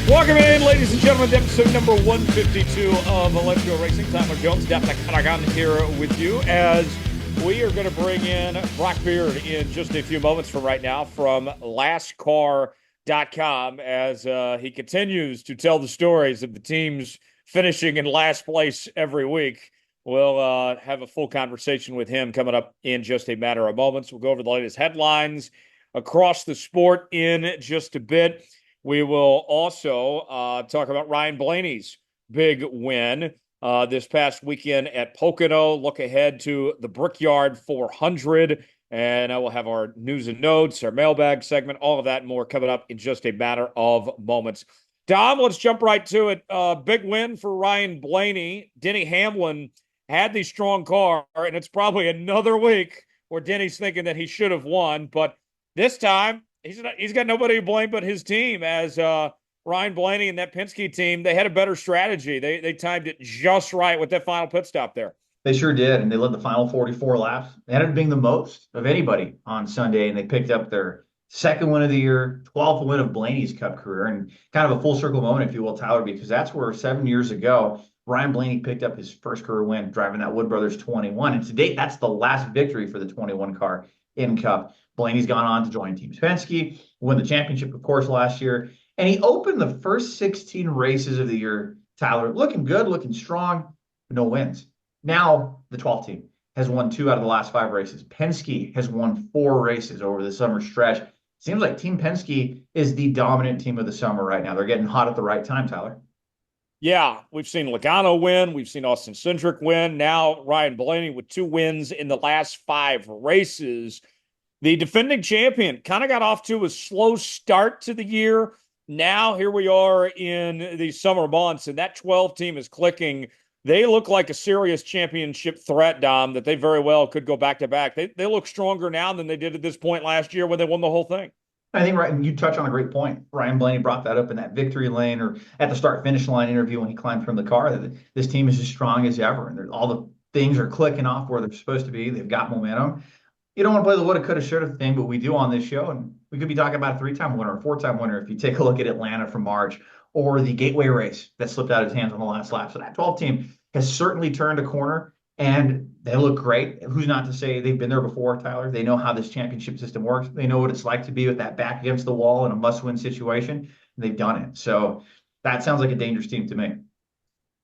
Welcome in, ladies and gentlemen, to episode number 152 of Let's Go Racing. Tyler Jones, Daphne Canagan here with you as we are going to bring in Brock Beard in just a few moments from right now from LASTCAR.info as he continues to tell the stories of the teams finishing in last place every week. We'll have a full conversation with him coming up in just a matter of moments. We'll go over the latest headlines across the sport in just a bit. We will also talk about Ryan Blaney's big win this past weekend at Pocono. Look ahead to the Brickyard 400. And we'll have our news and notes, our mailbag segment, all of that and more coming up in just a matter of moments. Dom, let's jump right to it. Big win for Ryan Blaney. Denny Hamlin had the strong car, and it's probably another week where Denny's thinking that he should have won. But this time, he's got nobody to blame but his team, as Ryan Blaney and that Penske team, they had a better strategy. They timed it just right with that final pit stop there. They sure did, and they led the final 44 laps. They ended up being the most of anybody on Sunday, and they picked up their second win of the year, 12th win of Blaney's Cup career, and kind of a full circle moment, if you will, Tyler, because that's where 7 years ago, Ryan Blaney picked up his first career win driving that Wood Brothers 21, and to date, that's the last victory for the 21 car in Cup. Blaney's gone on to join Team Penske, win the championship, of course, last year. And he opened the first 16 races of the year, Tyler, looking good, looking strong, but no wins. Now, the 12th team has won 2 out of the last 5 races. Penske has won 4 races over the summer stretch. Seems like Team Penske is the dominant team of the summer right now. They're getting hot at the right time, Tyler. Yeah, we've seen Logano win. We've seen Austin Cindric win. Now, Ryan Blaney with 2 wins in the last 5 races. The defending champion kind of got off to a slow start to the year. Now here we are in the summer months, and that 12 team is clicking. They look like a serious championship threat, Dom, that they very well could go back-to-back. They look stronger now than they did at this point last year when they won the whole thing. I think, right, and you touch on a great point. Ryan Blaney brought that up in that victory lane or at the start-finish line interview when he climbed from the car, that this team is as strong as ever, and all the things are clicking off where they're supposed to be. They've got momentum. You don't want to play the woulda, coulda, shoulda thing, but we do on this show, and we could be talking about a 3-time winner, a 4-time winner if you take a look at Atlanta from March or the Gateway race that slipped out of his hands on the last lap. So that 12 team has certainly turned a corner, and they look great. Who's not to say they've been there before, Tyler? They know how this championship system works. They know what it's like to be with that back against the wall in a must-win situation, and they've done it. So that sounds like a dangerous team to me.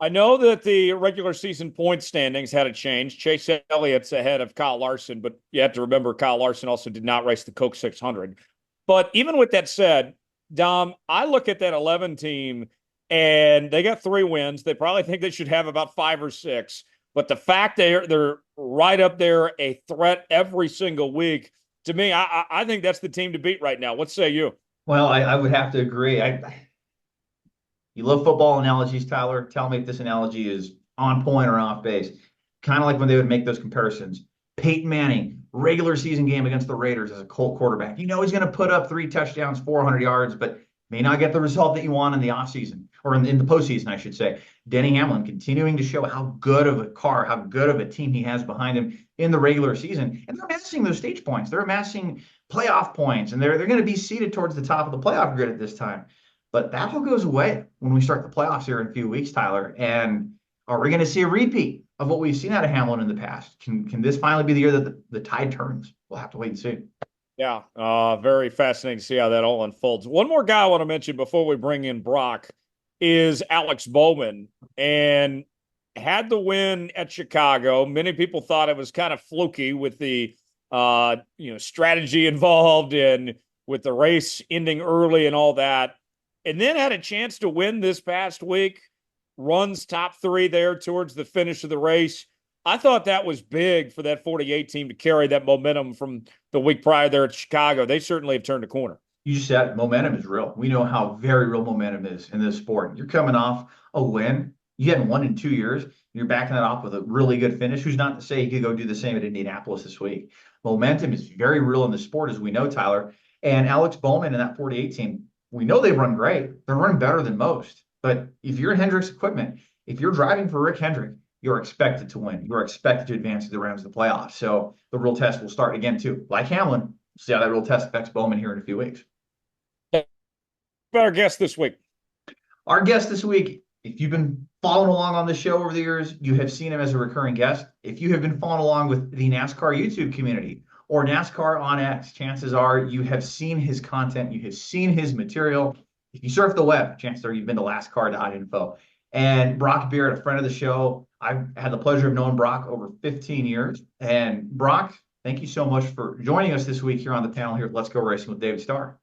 I know that the regular season point standings had a change. Chase Elliott's ahead of Kyle Larson, but you have to remember Kyle Larson also did not race the Coke 600. But even with that said, Dom, I look at that 11 team, and they got 3 wins. They probably think they should have about 5 or 6. But the fact they're right up there, a threat every single week, to me, I think that's the team to beat right now. What say you? Well, I would have to agree. You love football analogies, Tyler. Tell me if this analogy is on point or off base. Kind of like when they would make those comparisons. Peyton Manning, regular season game against the Raiders as a Colt quarterback. You know he's going to put up 3 touchdowns, 400 yards, but may not get the result that you want in the offseason, or in the postseason, I should say. Denny Hamlin continuing to show how good of a car, how good of a team he has behind him in the regular season. And they're amassing those stage points. They're amassing playoff points, and they're going to be seated towards the top of the playoff grid at this time. But that all goes away when we start the playoffs here in a few weeks, Tyler. And are we going to see a repeat of what we've seen out of Hamlin in the past? Can this finally be the year that the tide turns? We'll have to wait and see. Yeah, very fascinating to see how that all unfolds. One more guy I want to mention before we bring in Brock is Alex Bowman, and had the win at Chicago. Many people thought it was kind of fluky with the strategy involved and with the race ending early and all that. And then had a chance to win this past week, runs top 3 there towards the finish of the race. I thought that was big for that 48 team to carry that momentum from the week prior there at Chicago. They certainly have turned a corner. You just said momentum is real. We know how very real momentum is in this sport. You're coming off a win. You hadn't won in 2 years. You're backing that off with a really good finish. Who's not to say he could go do the same at Indianapolis this week? Momentum is very real in the sport, as we know, Tyler. And Alex Bowman and that 48 team, we know they run great. They're running better than most. But if you're in Hendrick's equipment, if you're driving for Rick Hendrick, you're expected to win. You're expected to advance to the rounds of the playoffs. So the real test will start again too. Like Hamlin, see how that real test affects Bowman here in a few weeks. Better guess this week. Our guest this week, if you've been following along on the show over the years, you have seen him as a recurring guest. If you have been following along with the NASCAR YouTube community or NASCAR on X, chances are you have seen his content, you have seen his material. If you surf the web, chances are you've been to LASTCAR.info. And Brock Beard, a friend of the show, I've had the pleasure of knowing Brock over 15 years. And Brock, thank you so much for joining us this week here on the panel here at Let's Go Racing with David Starr.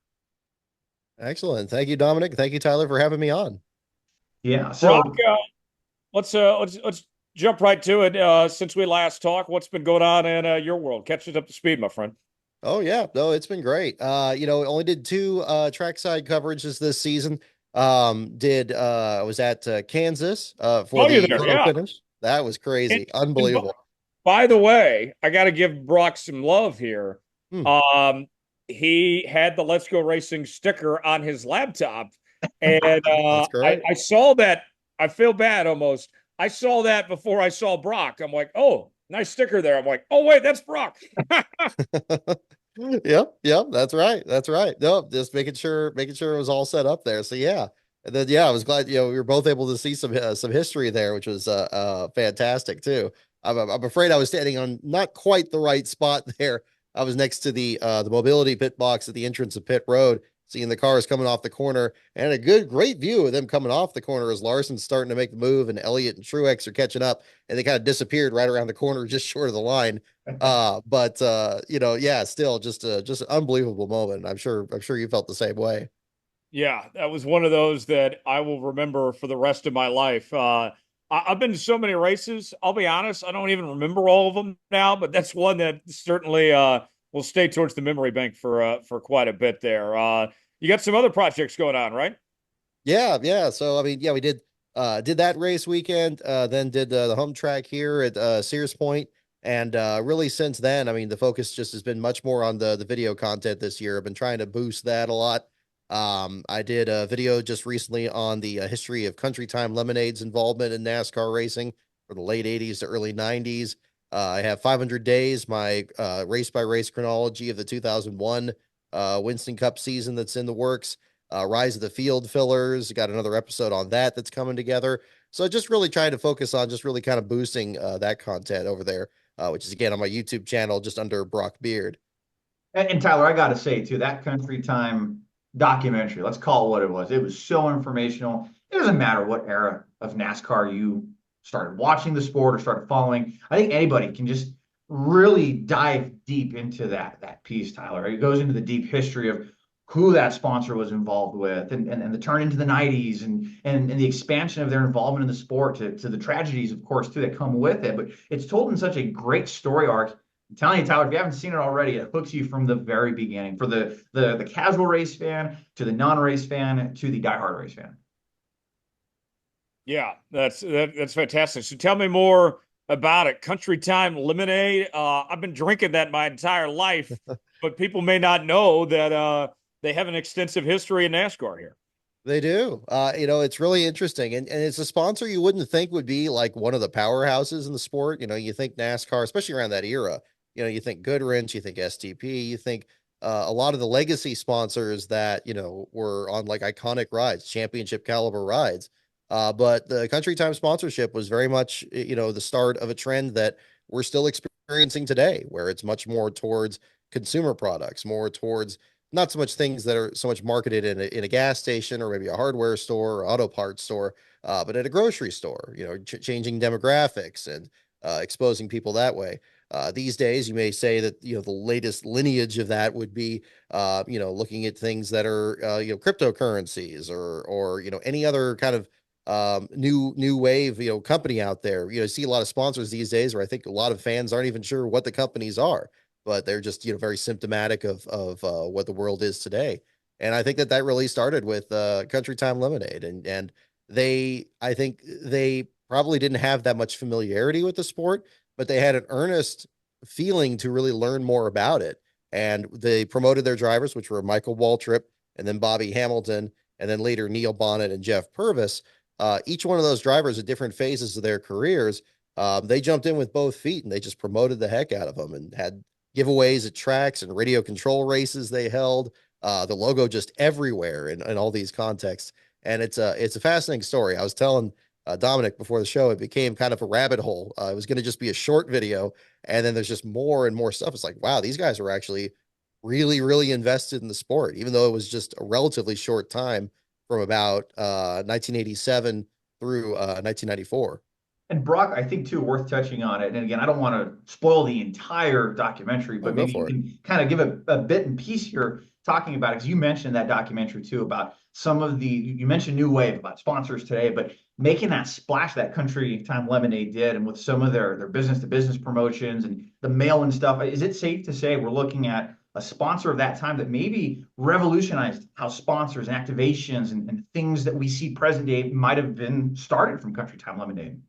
Excellent. Thank you, Dominic. Thank you, Tyler, for having me on. Yeah. So Brock, let's jump right to it. Since we last talked, what's been going on in your world? Catch us up to speed, my friend. Oh yeah, no, it's been great. Only did two trackside coverages this season. I was at Kansas for the photo finish. That was crazy. Unbelievable. By the way, I got to give Brock some love here. He had the Let's Go Racing sticker on his laptop. And I saw that. I feel bad almost. I saw that before I saw Brock. I'm like, oh, nice sticker there. I'm like, oh, wait, that's Brock. Yep, that's right. That's right. No, just making sure it was all set up there. So yeah. And then I was glad we were both able to see some history there, which was fantastic too. I'm afraid I was standing on not quite the right spot there. I was next to the mobility pit box at the entrance of pit road, seeing the cars coming off the corner, and a great view of them coming off the corner as Larson's starting to make the move and Elliott and Truex are catching up, and they kind of disappeared right around the corner, just short of the line. Still just an unbelievable moment. I'm sure you felt the same way. Yeah, that was one of those that I will remember for the rest of my life. I've been to so many races. I'll be honest, I don't even remember all of them now, but that's one that certainly will stay towards the memory bank for quite a bit there. You got some other projects going on, right? Yeah. So we did that race weekend, then did the home track here at Sears Point, and really since then, the focus just has been much more on the video content this year. I've been trying to boost that a lot. I did a video just recently on the history of Country Time Lemonade's involvement in NASCAR racing from the late 80s to early 90s. I have 500 Days, my race by race chronology of the 2001 Winston Cup season that's in the works. Rise of the Field fillers, got another episode on that's coming together. So just really trying to focus on just really kind of boosting that content over there, which is again on my YouTube channel, just under Brock Beard. And Tyler, I got to say too, that Country Time documentary, let's call it what it was. It was so informational. It doesn't matter what era of NASCAR you started watching the sport or started following. I think anybody can just really dive deep into that piece, Tyler. It goes into the deep history of who that sponsor was involved with and the turn into the 90s and the expansion of their involvement in the sport to the tragedies, of course, too, that come with it. But it's told in such a great story arc. I'm telling you, Tyler, if you haven't seen it already, it hooks you from the very beginning, for the casual race fan to the non-race fan to the diehard race fan. Yeah, that's fantastic. So tell me more about it. Country Time Lemonade. I've been drinking that my entire life, but people may not know that they have an extensive history in NASCAR here. They do. It's really interesting. And it's a sponsor you wouldn't think would be like one of the powerhouses in the sport. You think NASCAR, especially around that era, you think Goodwrench, you think STP, you think a lot of the legacy sponsors that, were on like iconic rides, championship caliber rides. But the Country Time sponsorship was very much, the start of a trend that we're still experiencing today, where it's much more towards consumer products, more towards not so much things that are so much marketed in a gas station or maybe a hardware store or auto parts store, but at a grocery store, changing demographics and exposing people that way. These days, you may say that, the latest lineage of that would be, looking at things that are, cryptocurrencies or any other kind of new wave, company out there. See a lot of sponsors these days where I think a lot of fans aren't even sure what the companies are, but they're just, very symptomatic of what the world is today. And I think that really started with Country Time Lemonade, and I think they probably didn't have that much familiarity with the sport, but they had an earnest feeling to really learn more about it. And they promoted their drivers, which were Michael Waltrip and then Bobby Hamilton, and then later Neil Bonnet and Jeff Purvis. Each one of those drivers at different phases of their careers They jumped in with both feet and they just promoted the heck out of them and had giveaways at tracks and radio control races they held. The logo just everywhere in all these contexts. And it's a fascinating story. I was telling Dominic before the show, it became kind of a rabbit hole. It was going to just be a short video, and then there's just more and more stuff. It's like, wow, these guys are actually really, really invested in the sport, even though it was just a relatively short time from about 1987 through 1994. And Brock, I think too, worth touching on it. And again, I don't want to spoil the entire documentary, Oh, but go maybe you for it. can kind of give a bit and piece here talking about it. Because you mentioned that documentary too about some of you mentioned New Wave about sponsors today, but making that splash that Country Time Lemonade did, and with some of their business to business promotions and the mail and stuff. Is it safe to say we're looking at a sponsor of that time that maybe revolutionized how sponsors and activations and things that we see present day might have been started from Country Time Lemonade?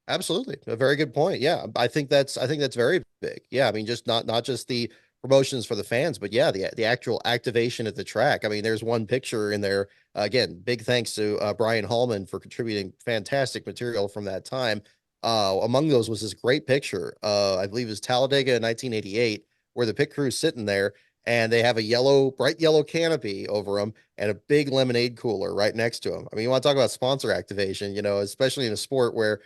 Absolutely. A very good point. Yeah. I think that's very big. Yeah. I mean, just not just the promotions for the fans, but yeah, the actual activation at the track. I mean, there's one picture in there. Again, big thanks to Brian Hallman for contributing fantastic material from that time. Among those was this great picture. I believe it was Talladega in 1988, where the pit crew's sitting there and they have a bright yellow canopy over them and a big lemonade cooler right next to them. I mean, you want to talk about sponsor activation, especially in a sport where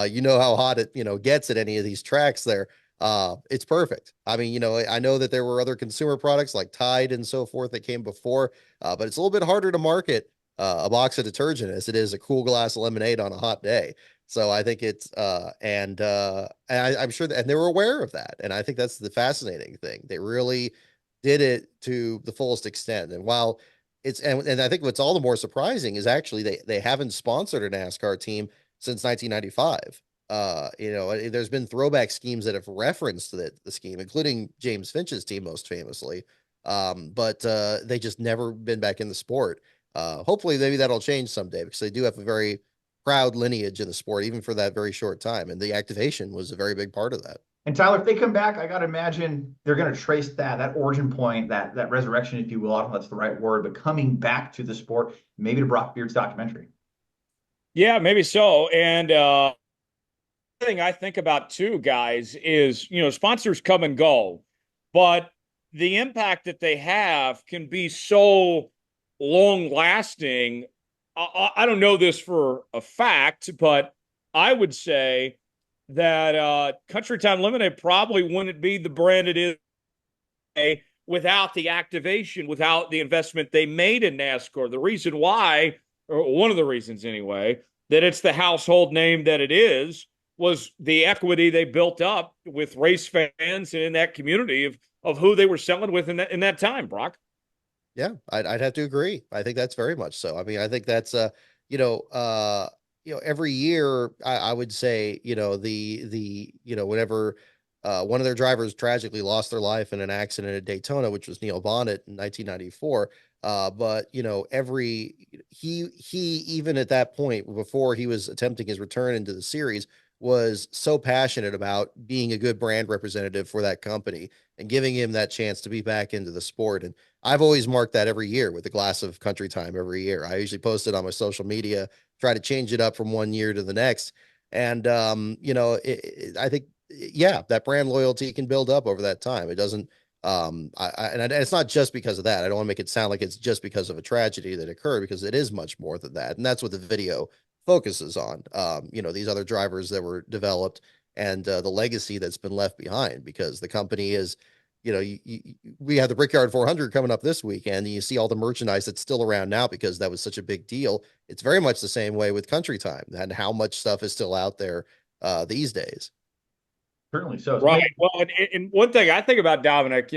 you know how hot it, gets at any of these tracks there. It's perfect. I mean, I know that there were other consumer products like Tide and so forth that came before, but it's a little bit harder to market a box of detergent as it is a cool glass of lemonade on a hot day. So I think I'm sure that, and they were aware of that. And I think that's the fascinating thing. They really did it to the fullest extent. And while and I think what's all the more surprising is actually they haven't sponsored a NASCAR team since 1995. There's been throwback schemes that have referenced the scheme, including James Finch's team most famously. But they just never been back in the sport. Hopefully maybe that'll change someday because they do have a very proud lineage in the sport, even for that very short time. And the activation was a very big part of that. And Tyler, if they come back, I got to imagine they're going to trace that origin point, that resurrection, if you will. I don't know if that's the right word, but coming back to the sport, maybe to Brock Beard's documentary. Yeah, maybe so. And thing I think about too, guys, is sponsors come and go, but the impact that they have can be so long lasting. I don't know this for a fact, but I would say that Country Time Lemonade probably wouldn't be the brand it is today without the activation, without the investment they made in NASCAR. The reason why, or one of the reasons anyway, that it's the household name that it is was the equity they built up with race fans and in that community of who they were selling with in that time, Brock. Yeah, I'd have to agree. I think that's very much so. I mean, I think that's every year I would say, whenever one of their drivers tragically lost their life in an accident at Daytona, which was Neil Bonnet in 1994. But he even at that point, before he was attempting his return into the series, was so passionate about being a good brand representative for that company and giving him that chance to be back into the sport. And I've always marked that every year with a glass of Country Time every year. I usually post it on my social media, try to change it up from one year to the next. And, I think, yeah, that brand loyalty can build up over that time. It doesn't, and it's not just because of that. I don't want to make it sound like it's just because of a tragedy that occurred, because it is much more than that. And that's what the video focuses on. These other drivers that were developed and the legacy that's been left behind, because the company is, we have the Brickyard 400 coming up this weekend, and you see all the merchandise that's still around now because that was such a big deal. It's very much the same way with Country Time and how much stuff is still out there these days. Certainly so. Right. Well, and one thing I think about, Dominic,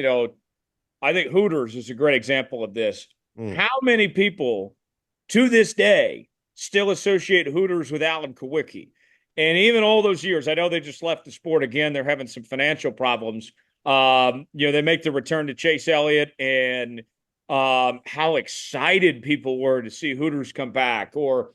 I think Hooters is a great example of this. How many people to this day still associate Hooters with Alan Kawicki? And even all those years, I know they just left the sport again. They're having some financial problems. They make the return to Chase Elliott, and how excited people were to see Hooters come back. Or,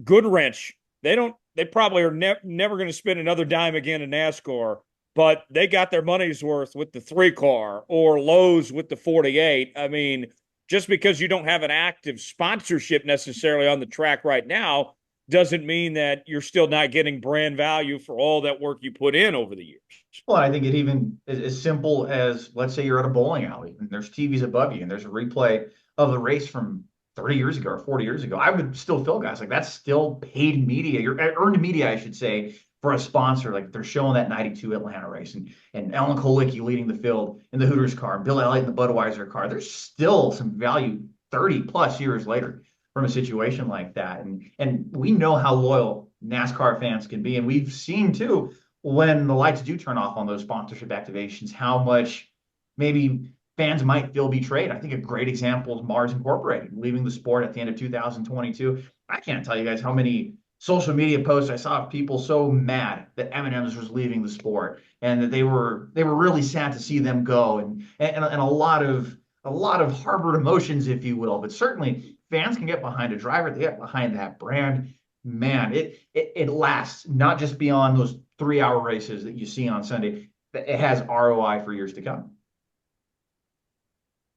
Goodwrench, they probably are never going to spend another dime again in NASCAR, but they got their money's worth with the 3-car, or Lowe's with the 48. I mean, just because you don't have an active sponsorship necessarily on the track right now doesn't mean that you're still not getting brand value for all that work you put in over the years. Well, I think it even is as simple as, let's say you're at a bowling alley and there's TVs above you and there's a replay of the race from 30 years ago or 40 years ago. I would still feel, guys, like that's still paid media, your earned media, I should say, for a sponsor. Like they're showing that 92 Atlanta race and Alan Kolicki leading the field in the Hooters car and Bill Elliott in the Budweiser car. There's still some value 30 plus years later from a situation like that. And we know how loyal NASCAR fans can be. And we've seen too, when the lights do turn off on those sponsorship activations, how much maybe fans might feel betrayed. I think a great example is Mars Incorporated leaving the sport at the end of 2022. I can't tell you guys how many social media posts I saw of people so mad that M&M's was leaving the sport and that they were really sad to see them go, and a lot of harbored emotions, if you will. But certainly fans can get behind a driver, they get behind that brand. Man, it lasts not just beyond those 3-hour races that you see on Sunday. It has ROI for years to come.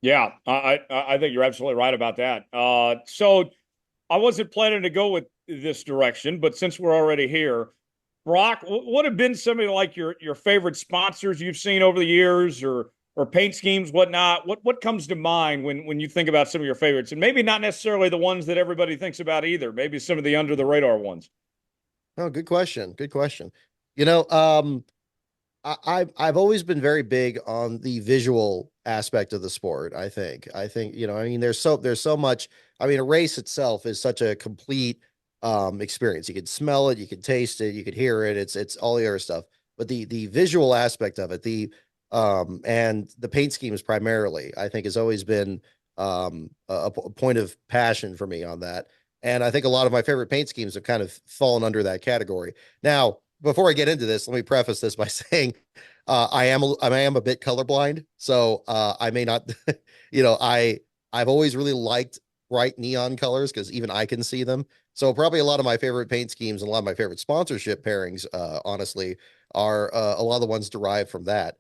Yeah, I think you're absolutely right about that. So I wasn't planning to go with this direction, but since we're already here, Brock, what have been some of like your favorite sponsors you've seen over the years, or paint schemes, whatnot? What comes to mind when you think about some of your favorites, and maybe not necessarily the ones that everybody thinks about either, maybe some of the under the radar ones? Oh, good question. Good question. I've always been very big on the visual aspect of the sport. I think, I mean, there's so much. I mean, a race itself is such a complete experience. You can smell it, you can taste it, you could hear it. It's all the other stuff. But the visual aspect of it, and the paint schemes primarily, I think has always been a point of passion for me on that. And I think a lot of my favorite paint schemes have kind of fallen under that category. Now, before I get into this, let me preface this by saying I am a bit colorblind, so I may not, I've always really liked bright neon colors because even I can see them. So probably a lot of my favorite paint schemes and a lot of my favorite sponsorship pairings, honestly, are a lot of the ones derived from that.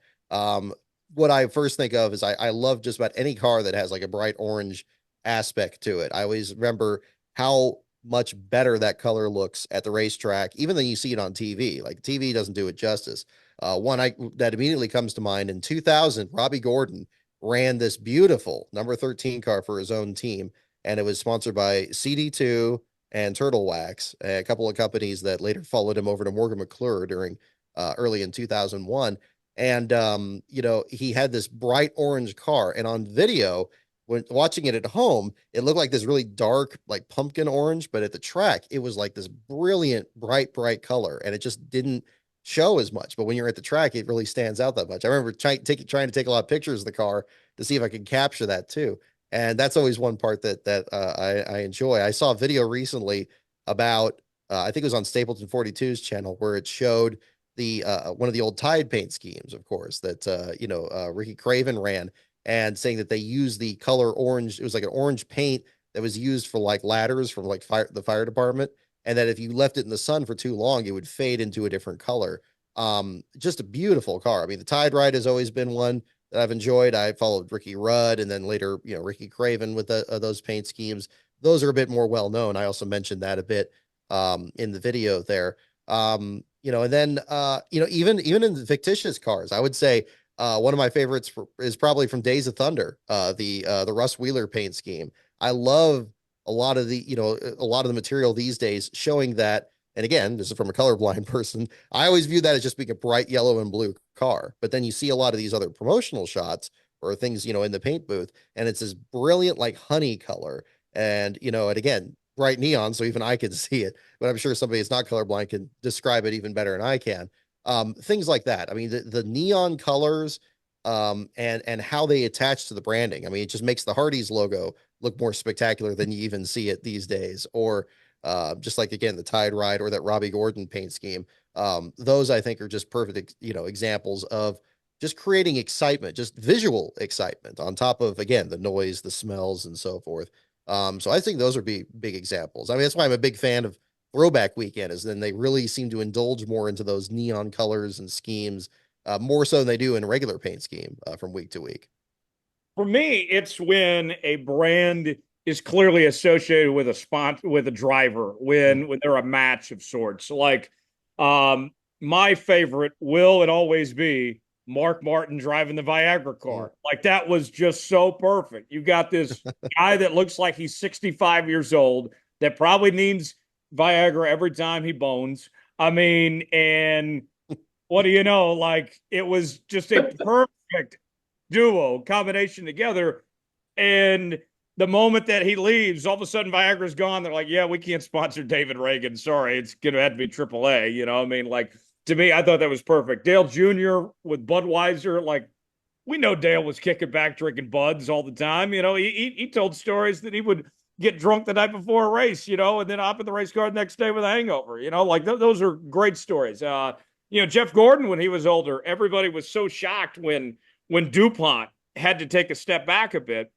What I first think of is I love just about any car that has like a bright orange aspect to it. I always remember how much better that color looks at the racetrack, even than you see it on TV. Like TV doesn't do it justice. One that immediately comes to mind in 2000, Robbie Gordon ran this beautiful number 13 car for his own team, and it was sponsored by CD2 and Turtle Wax, a couple of companies that later followed him over to Morgan McClure during early in 2001. And he had this bright orange car, and on video, when watching it at home, it looked like this really dark, like pumpkin orange, but at the track, it was like this brilliant, bright color, and it just didn't show as much. But when you're at the track, it really stands out that much. I remember trying to take a lot of pictures of the car to see if I could capture that too. And that's always one part that I enjoy. I saw a video recently about, I think it was on Stapleton 42's channel, where it showed the one of the old Tide paint schemes, of course, that Ricky Craven ran, and saying that they used the color orange. It was like an orange paint that was used for like ladders from like the fire department, and that if you left it in the sun for too long, it would fade into a different color. Just a beautiful car. I mean, the Tide Ride has always been one that I've enjoyed. I followed Ricky Rudd, and then later, Ricky Craven with those paint schemes. Those are a bit more well known. I also mentioned that a bit in the video there. And then even in the fictitious cars, I would say one of my favorites is probably from Days of Thunder, the Russ Wheeler paint scheme. I love a lot of the material these days showing that. And again, this is from a colorblind person. I always view that as just being a bright yellow and blue car. But then you see a lot of these other promotional shots or things, in the paint booth, and it's this brilliant, like honey color. And, and again, bright neon. So even I can see it, but I'm sure somebody that's not colorblind can describe it even better than I can. Things like that. I mean, the neon colors, and how they attach to the branding. I mean, it just makes the Hardee's logo look more spectacular than you even see it these days. Or just like, again, the Tide Ride or that Robbie Gordon paint scheme. Those I think are just perfect, examples of just creating excitement, just visual excitement on top of, again, the noise, the smells, and so forth. So I think those are big examples. I mean, that's why I'm a big fan of Throwback Weekend, is then they really seem to indulge more into those neon colors and schemes, more so than they do in a regular paint scheme from week to week. For me, it's when a brand is clearly associated with a driver when they're a match of sorts. Like, my favorite will and always be Mark Martin driving the Viagra car. Like, that was just so perfect. You got this guy that looks like he's 65 years old that probably needs Viagra every time he bones. I mean, and what do you know? Like, it was just a perfect duo combination together. And the moment that he leaves, all of a sudden Viagra's gone. They're like, yeah, we can't sponsor David Reagan. Sorry, it's going to have to be AAA. You know, I mean, like, to me, I thought that was perfect. Dale Jr. with Budweiser, like, we know Dale was kicking back, drinking Buds all the time. You know, he told stories that he would get drunk the night before a race, you know, and then hop in the race car the next day with a hangover. You know, like those are great stories. Jeff Gordon, when he was older, everybody was so shocked when DuPont had to take a step back a bit.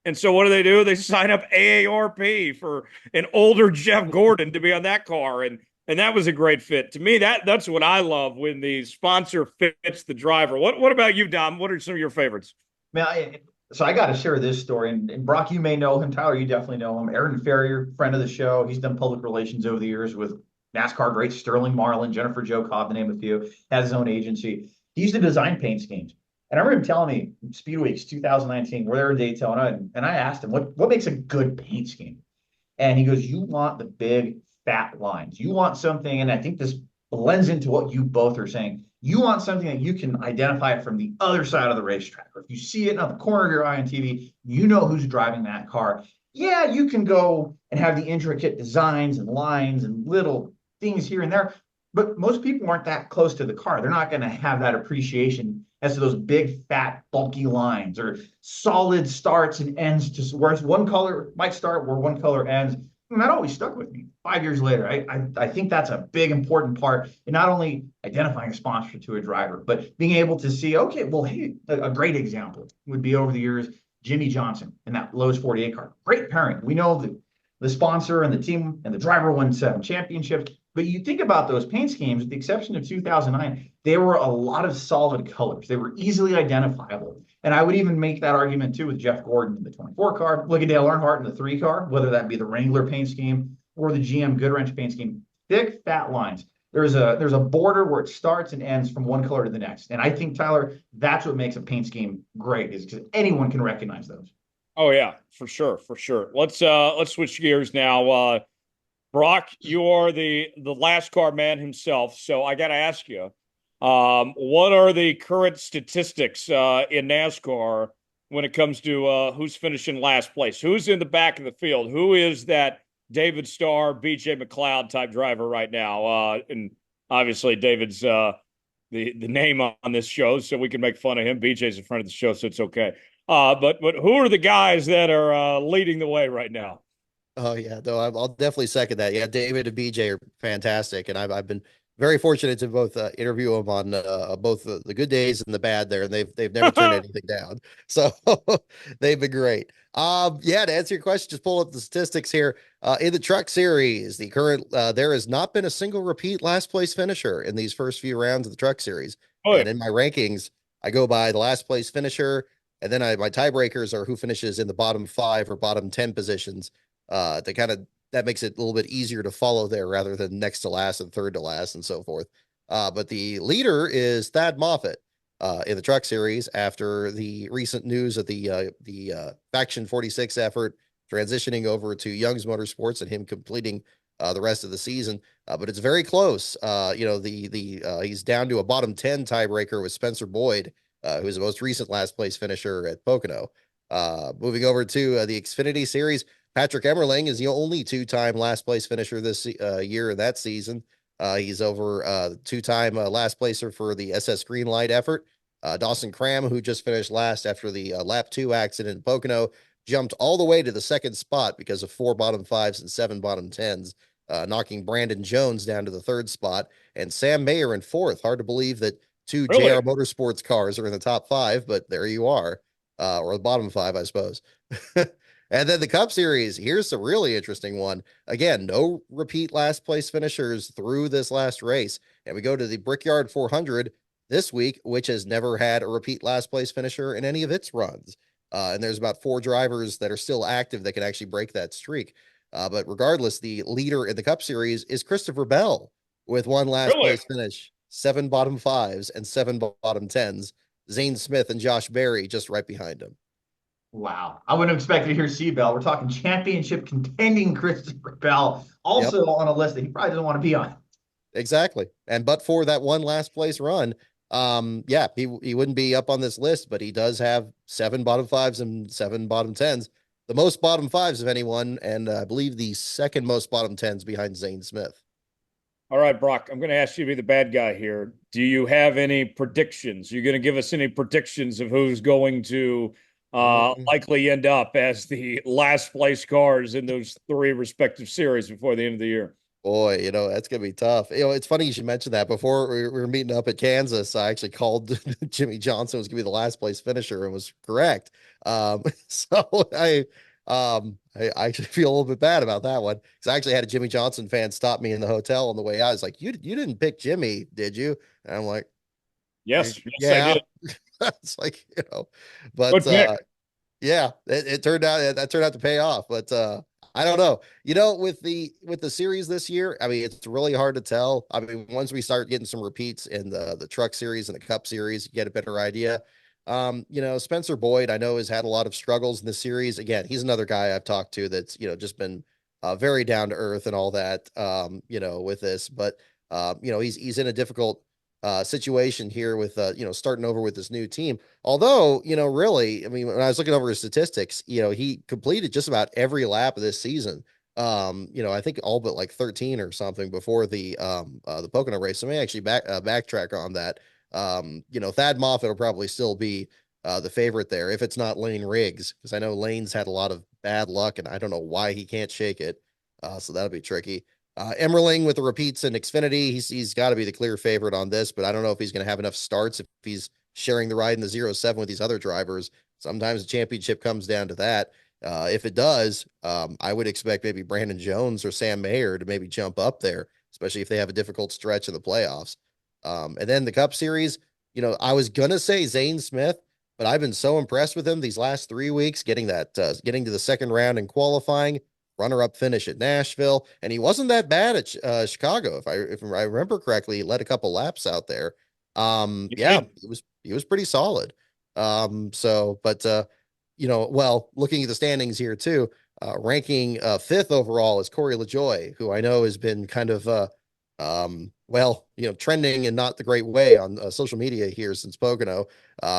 And so what do? They sign up AARP for an older Jeff Gordon to be on that car. And that was a great fit. To me, that's what I love, when the sponsor fits the driver. What about you, Dom? What are some of your favorites? So I got to share this story. And Brock, you may know him. Tyler, you definitely know him. Aaron Ferrier, friend of the show. He's done public relations over the years with NASCAR greats Sterling Marlin, Jennifer Jo Cobb, to name a few. Has his own agency. He used to design paint schemes. And I remember him telling me, Speed Weeks 2019, we're there in Daytona, and I asked him, what makes a good paint scheme? And he goes, you want the big fat lines. You want something, and I think this blends into what you both are saying. You want something that you can identify from the other side of the racetrack. Or if you see it on the corner of your eye on TV, you know who's driving that car. Yeah, you can go and have the intricate designs and lines and little things here and there, but most people aren't that close to the car. They're not going to have that appreciation as to those big, fat, bulky lines or solid starts and ends, just where one color might start where one color ends. And that always stuck with me 5 years later. I think that's a big, important part in not only identifying a sponsor to a driver, but being able to see, okay, well, hey, a great example would be over the years, Jimmy Johnson in that Lowe's 48 car. Great pairing. We know the sponsor and the team and the driver won 7 championships. But you think about those paint schemes, with the exception of 2009, they were a lot of solid colors. They were easily identifiable. And I would even make that argument too with Jeff Gordon in the 24 car, look at Dale Earnhardt in the 3 car, whether that be the Wrangler paint scheme or the GM Goodwrench paint scheme. Thick, fat lines. There's a border where it starts and ends from one color to the next. And I think, Tyler, that's what makes a paint scheme great, is because anyone can recognize those. Oh yeah, for sure. Let's switch gears now. Brock, you are the LASTCAR man himself, so I got to ask you, what are the current statistics in NASCAR when it comes to who's finishing last place? Who's in the back of the field? Who is that David Starr, BJ McLeod type driver right now? And obviously, David's the name on this show, so we can make fun of him. BJ's a friend of the show, so it's okay. But who are the guys that are leading the way right now? Oh yeah, though I'll definitely second that. Yeah, David and BJ are fantastic, and I've been very fortunate to both interview them on both the good days and the bad there, and they've never turned anything down. So they've been great. Yeah, to answer your question, just pull up the statistics here. In the Truck Series, the current there has not been a single repeat last place finisher in these first few rounds of the Truck Series. Oh, yeah. And in my rankings, I go by the last place finisher, and then my tiebreakers are who finishes in the bottom 5 or bottom 10 positions. That makes it a little bit easier to follow there rather than next to last and third to last and so forth. But the leader is Thad Moffitt in the Truck Series after the recent news of the Faction 46 effort transitioning over to Young's Motorsports and him completing the rest of the season. But it's very close. He's down to a bottom 10 tiebreaker with Spencer Boyd, who's the most recent last place finisher at Pocono. Moving over to the Xfinity Series, Patrick Emmerling is the only 2-time last place finisher this year in that season. He's over 2-time last placer for the SS Greenlight effort. Dawson Cram, who just finished last after the lap 2 accident in Pocono, jumped all the way to the 2nd spot because of 4 bottom 5s and 7 bottom 10s, knocking Brandon Jones down to the 3rd spot, and Sam Mayer in 4th. Hard to believe that 2 JR Motorsports cars are in the top 5, but there you are, or the bottom 5, I suppose. And then the Cup Series, here's a really interesting one. Again, no repeat last place finishers through this last race. And we go to the Brickyard 400 this week, which has never had a repeat last place finisher in any of its runs. And there's about 4 drivers that are still active that can actually break that streak. But regardless, the leader in the Cup Series is Christopher Bell with 1 last Really? place finish, 7 bottom 5s, and 7 bottom 10s. Zane Smith and Josh Berry just right behind him. Wow. I wouldn't have expected to hear Seabell. We're talking championship contending Christopher Bell, also on a list that he probably doesn't want to be on. Exactly. And but for that 1 last place run, yeah, he wouldn't be up on this list, but he does have 7 bottom 5s and 7 bottom 10s, the most bottom 5s of anyone, and I believe the second most bottom 10s behind Zane Smith. All right, Brock, I'm going to ask you to be the bad guy here. Do you have any predictions? You're going to give us any predictions of who's going to likely end up as the last place cars in those 3 respective series before the end of the year? Boy, that's gonna be tough. It's funny you should mention that. Before we were meeting up at Kansas, I actually called Jimmy Johnson was gonna be the last place finisher and was correct. So I actually feel a little bit bad about that one because I actually had a Jimmy Johnson fan stop me in the hotel on the way out. I was like, "You didn't pick Jimmy, did you?" And I'm like, Yes, "Yeah." I did. It's like Good but pick. yeah, it turned out that turned out to pay off, but I don't know. With the series this year, I mean, it's really hard to tell. I mean, once we start getting some repeats in the truck series and the Cup series, you get a better idea. Spencer Boyd, I know, has had a lot of struggles in the series. Again, he's another guy I've talked to that's just been very down to earth and all that. With this, but he's in a difficult situation here with starting over with this new team. Although, really, I mean, when I was looking over his statistics, he completed just about every lap of this season. I think all but like 13 or something before the Pocono race. So I may actually backtrack on that. Thad Moffitt will probably still be the favorite there if it's not Lane Riggs, because I know Lane's had a lot of bad luck and I don't know why he can't shake it. So that'll be tricky. Emmerling with the repeats in Xfinity, he's got to be the clear favorite on this, but I don't know if he's going to have enough starts if he's sharing the ride in the 0-7 with these other drivers. Sometimes the championship comes down to that. If it does, I would expect maybe Brandon Jones or Sam Mayer to maybe jump up there, especially if they have a difficult stretch in the playoffs. And then the Cup Series, I was going to say Zane Smith, but I've been so impressed with him these last 3 weeks, getting to the second round in qualifying, runner-up finish at Nashville, and he wasn't that bad at Chicago. If I remember correctly, he led a couple laps out there. Yeah, he was pretty solid. Looking at the standings here too, ranking 5th overall is Corey LaJoy, who I know has been kind of trending in not the great way on social media here since Pocono.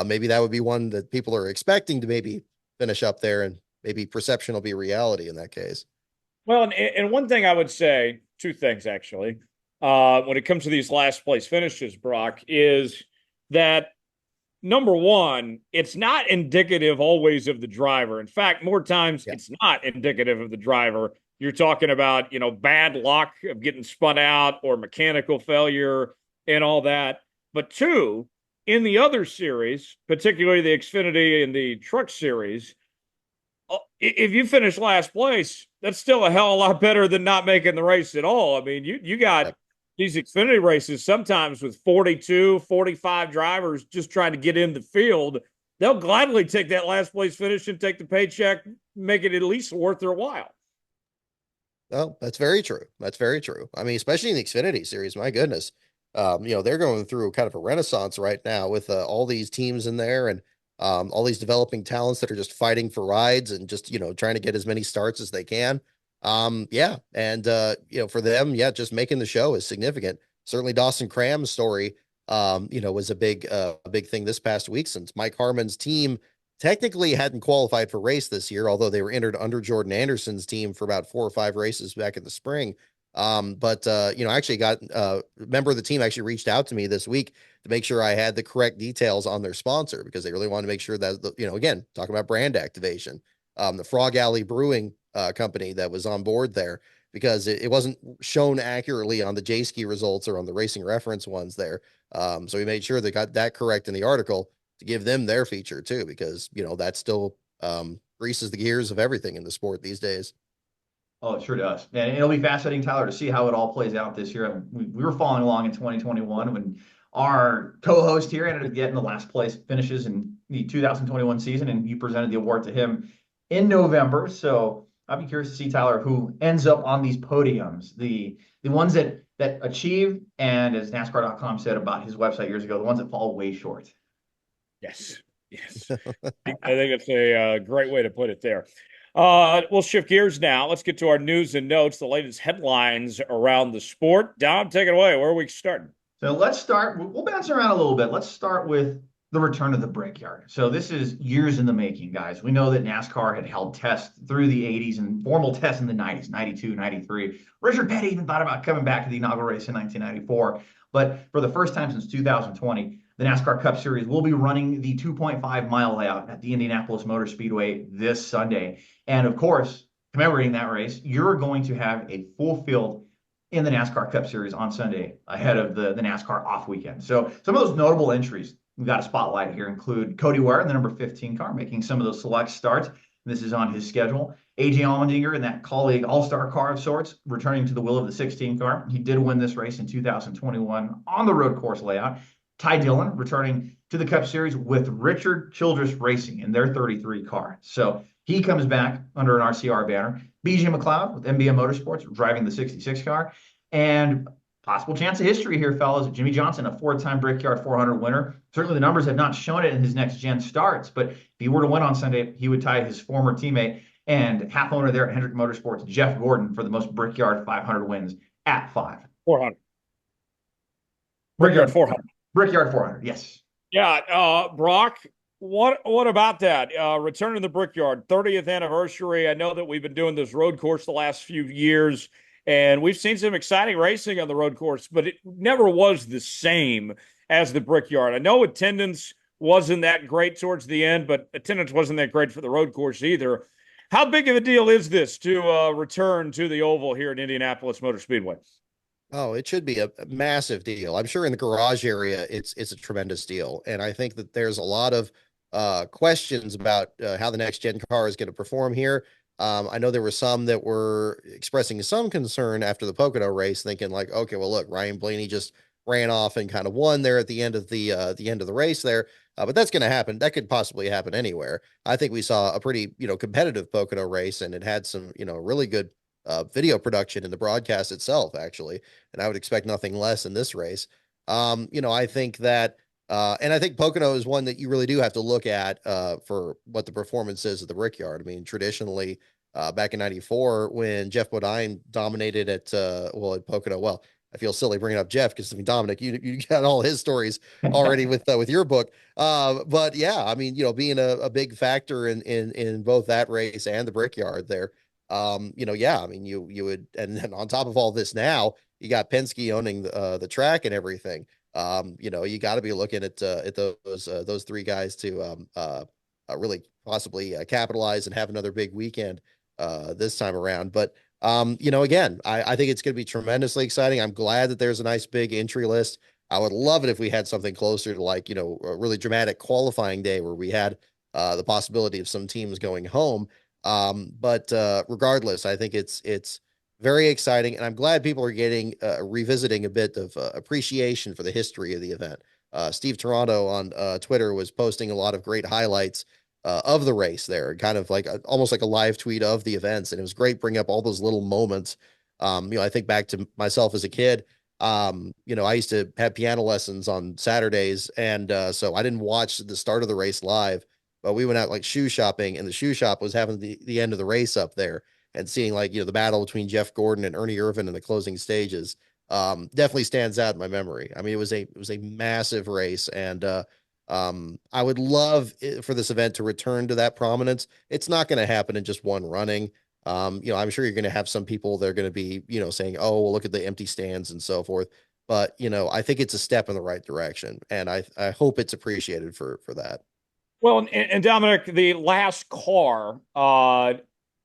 Maybe that would be one that people are expecting to maybe finish up there, and maybe perception will be reality in that case. Well, and one thing I would say, 2 things actually, when it comes to these last place finishes, Brock, is that number one, it's not indicative always of the driver. In fact, more times it's not indicative of the driver. You're talking about, bad luck of getting spun out or mechanical failure and all that. But 2, in the other series, particularly the Xfinity and the Truck Series, if you finish last place, that's still a hell of a lot better than not making the race at all. I mean, you got these Xfinity races sometimes with 42, 45 drivers just trying to get in the field. They'll gladly take that last place finish and take the paycheck, make it at least worth their while. Oh, that's very true. That's very true. I mean, especially in the Xfinity series, my goodness. They're going through kind of a renaissance right now with all these teams in there and all these developing talents that are just fighting for rides and just, trying to get as many starts as they can. And for them, just making the show is significant. Certainly Dawson Cram's story, was a big thing this past week, since Mike Harmon's team technically hadn't qualified for race this year, although they were entered under Jordan Anderson's team for about 4 or 5 races back in the spring. I actually got a member of the team actually reached out to me this week to make sure I had the correct details on their sponsor, because they really wanted to make sure that, again, talking about brand activation, the Frog Alley Brewing company that was on board there, because it wasn't shown accurately on the J-Ski results or on the Racing Reference ones there. So we made sure they got that correct in the article to give them their feature too, because, that still greases the gears of everything in the sport these days. Oh, it sure does. And it'll be fascinating, Tyler, to see how it all plays out this year. We were following along in 2021 when our co-host here ended up getting the last place finishes in the 2021 season, and you presented the award to him in November. So I'd be curious to see, Tyler, who ends up on these podiums, the ones that achieve, and as NASCAR.com said about his website years ago, the ones that fall way short. Yes. Yes. I think it's a great way to put it there. We'll shift gears now. Let's get to our news and notes, the latest headlines around the sport. Dom, take it away. Where are we starting? So let's start. We'll bounce around a little bit. Let's start with the return of the Brickyard. So this is years in the making, guys. We know that NASCAR had held tests through the 80s and formal tests in the 90s, 92, 93. Richard Petty even thought about coming back to the inaugural race in 1994. But for the first time since 2020, the NASCAR Cup Series will be running the 2.5-mile layout at the Indianapolis Motor Speedway this Sunday. And of course, commemorating that race, you're going to have a full field in the NASCAR Cup Series on Sunday ahead of the NASCAR off weekend. So some of those notable entries we've got a spotlight here include Cody Ware in the number 15 car, making some of those select starts. This is on his schedule. AJ Allmendinger in that colleague all-star car of sorts, returning to the wheel of the 16 car. He did win this race in 2021 on the road course layout. Ty Dillon returning to the Cup Series with Richard Childress Racing in their 33 car. So he comes back under an RCR banner. BJ McLeod with MBM Motorsports driving the 66 car. And possible chance of history here, fellas. Jimmy Johnson, a four-time Brickyard 400 winner. Certainly the numbers have not shown it in his next-gen starts, but if he were to win on Sunday, he would tie his former teammate and half owner there at Hendrick Motorsports, Jeff Gordon, for the most Brickyard 500 wins at 5. 400. Brickyard 400. Brickyard 400, yes. Yeah, Brock, what about that? Return to the Brickyard, 30th anniversary. I know that we've been doing this road course the last few years, and we've seen some exciting racing on the road course, but it never was the same as the Brickyard. I know attendance wasn't that great towards the end, but attendance wasn't that great for the road course either. How big of a deal is this to return to the Oval here at Indianapolis Motor Speedway? Oh, it should be a massive deal. I'm sure in the garage area, it's a tremendous deal. And I think that there's a lot of questions about how the next gen car is going to perform here. I know there were some that were expressing some concern after the Pocono race, thinking like, okay, well, look, Ryan Blaney just ran off and kind of won there at the end of the race there. But that's going to happen. That could possibly happen anywhere. I think we saw a pretty, competitive Pocono race, and it had some, really good video production in the broadcast itself, actually. And I would expect nothing less in this race. I think that, and I think Pocono is one that you really do have to look at for what the performance is at the Brickyard. I mean, traditionally, back in '94, when Jeff Bodine dominated at Pocono, well, I feel silly bringing up Jeff because, I mean, Dominic, you got all his stories already with your book. But yeah, I mean, being a big factor in both that race and the Brickyard there. Yeah, I mean, you would, and then on top of all this now, you got Penske owning the track and everything. You got to be looking at those three guys to really possibly capitalize and have another big weekend this time around. But again, I think it's going to be tremendously exciting. I'm glad that there's a nice big entry list. I would love it if we had something closer to like, a really dramatic qualifying day where we had the possibility of some teams going home. But regardless, I think it's very exciting, and I'm glad people are getting revisiting a bit of appreciation for the history of the event. Steve Toronto on Twitter was posting a lot of great highlights of the race there, kind of like almost like a live tweet of the events, and it was great bringing up all those little moments. I think back to myself as a kid. I used to have piano lessons on Saturdays, and so I didn't watch the start of the race live. But we went out like shoe shopping, and the shoe shop was having the end of the race up there, and seeing like, the battle between Jeff Gordon and Ernie Irvin in the closing stages definitely stands out in my memory. I mean, it was a massive race, and I would love for this event to return to that prominence. It's not going to happen in just one running. I'm sure you're going to have some people that are going to be, saying, oh, well, look at the empty stands and so forth. But, I think it's a step in the right direction, and I hope it's appreciated for that. Well, and Dominic, the last car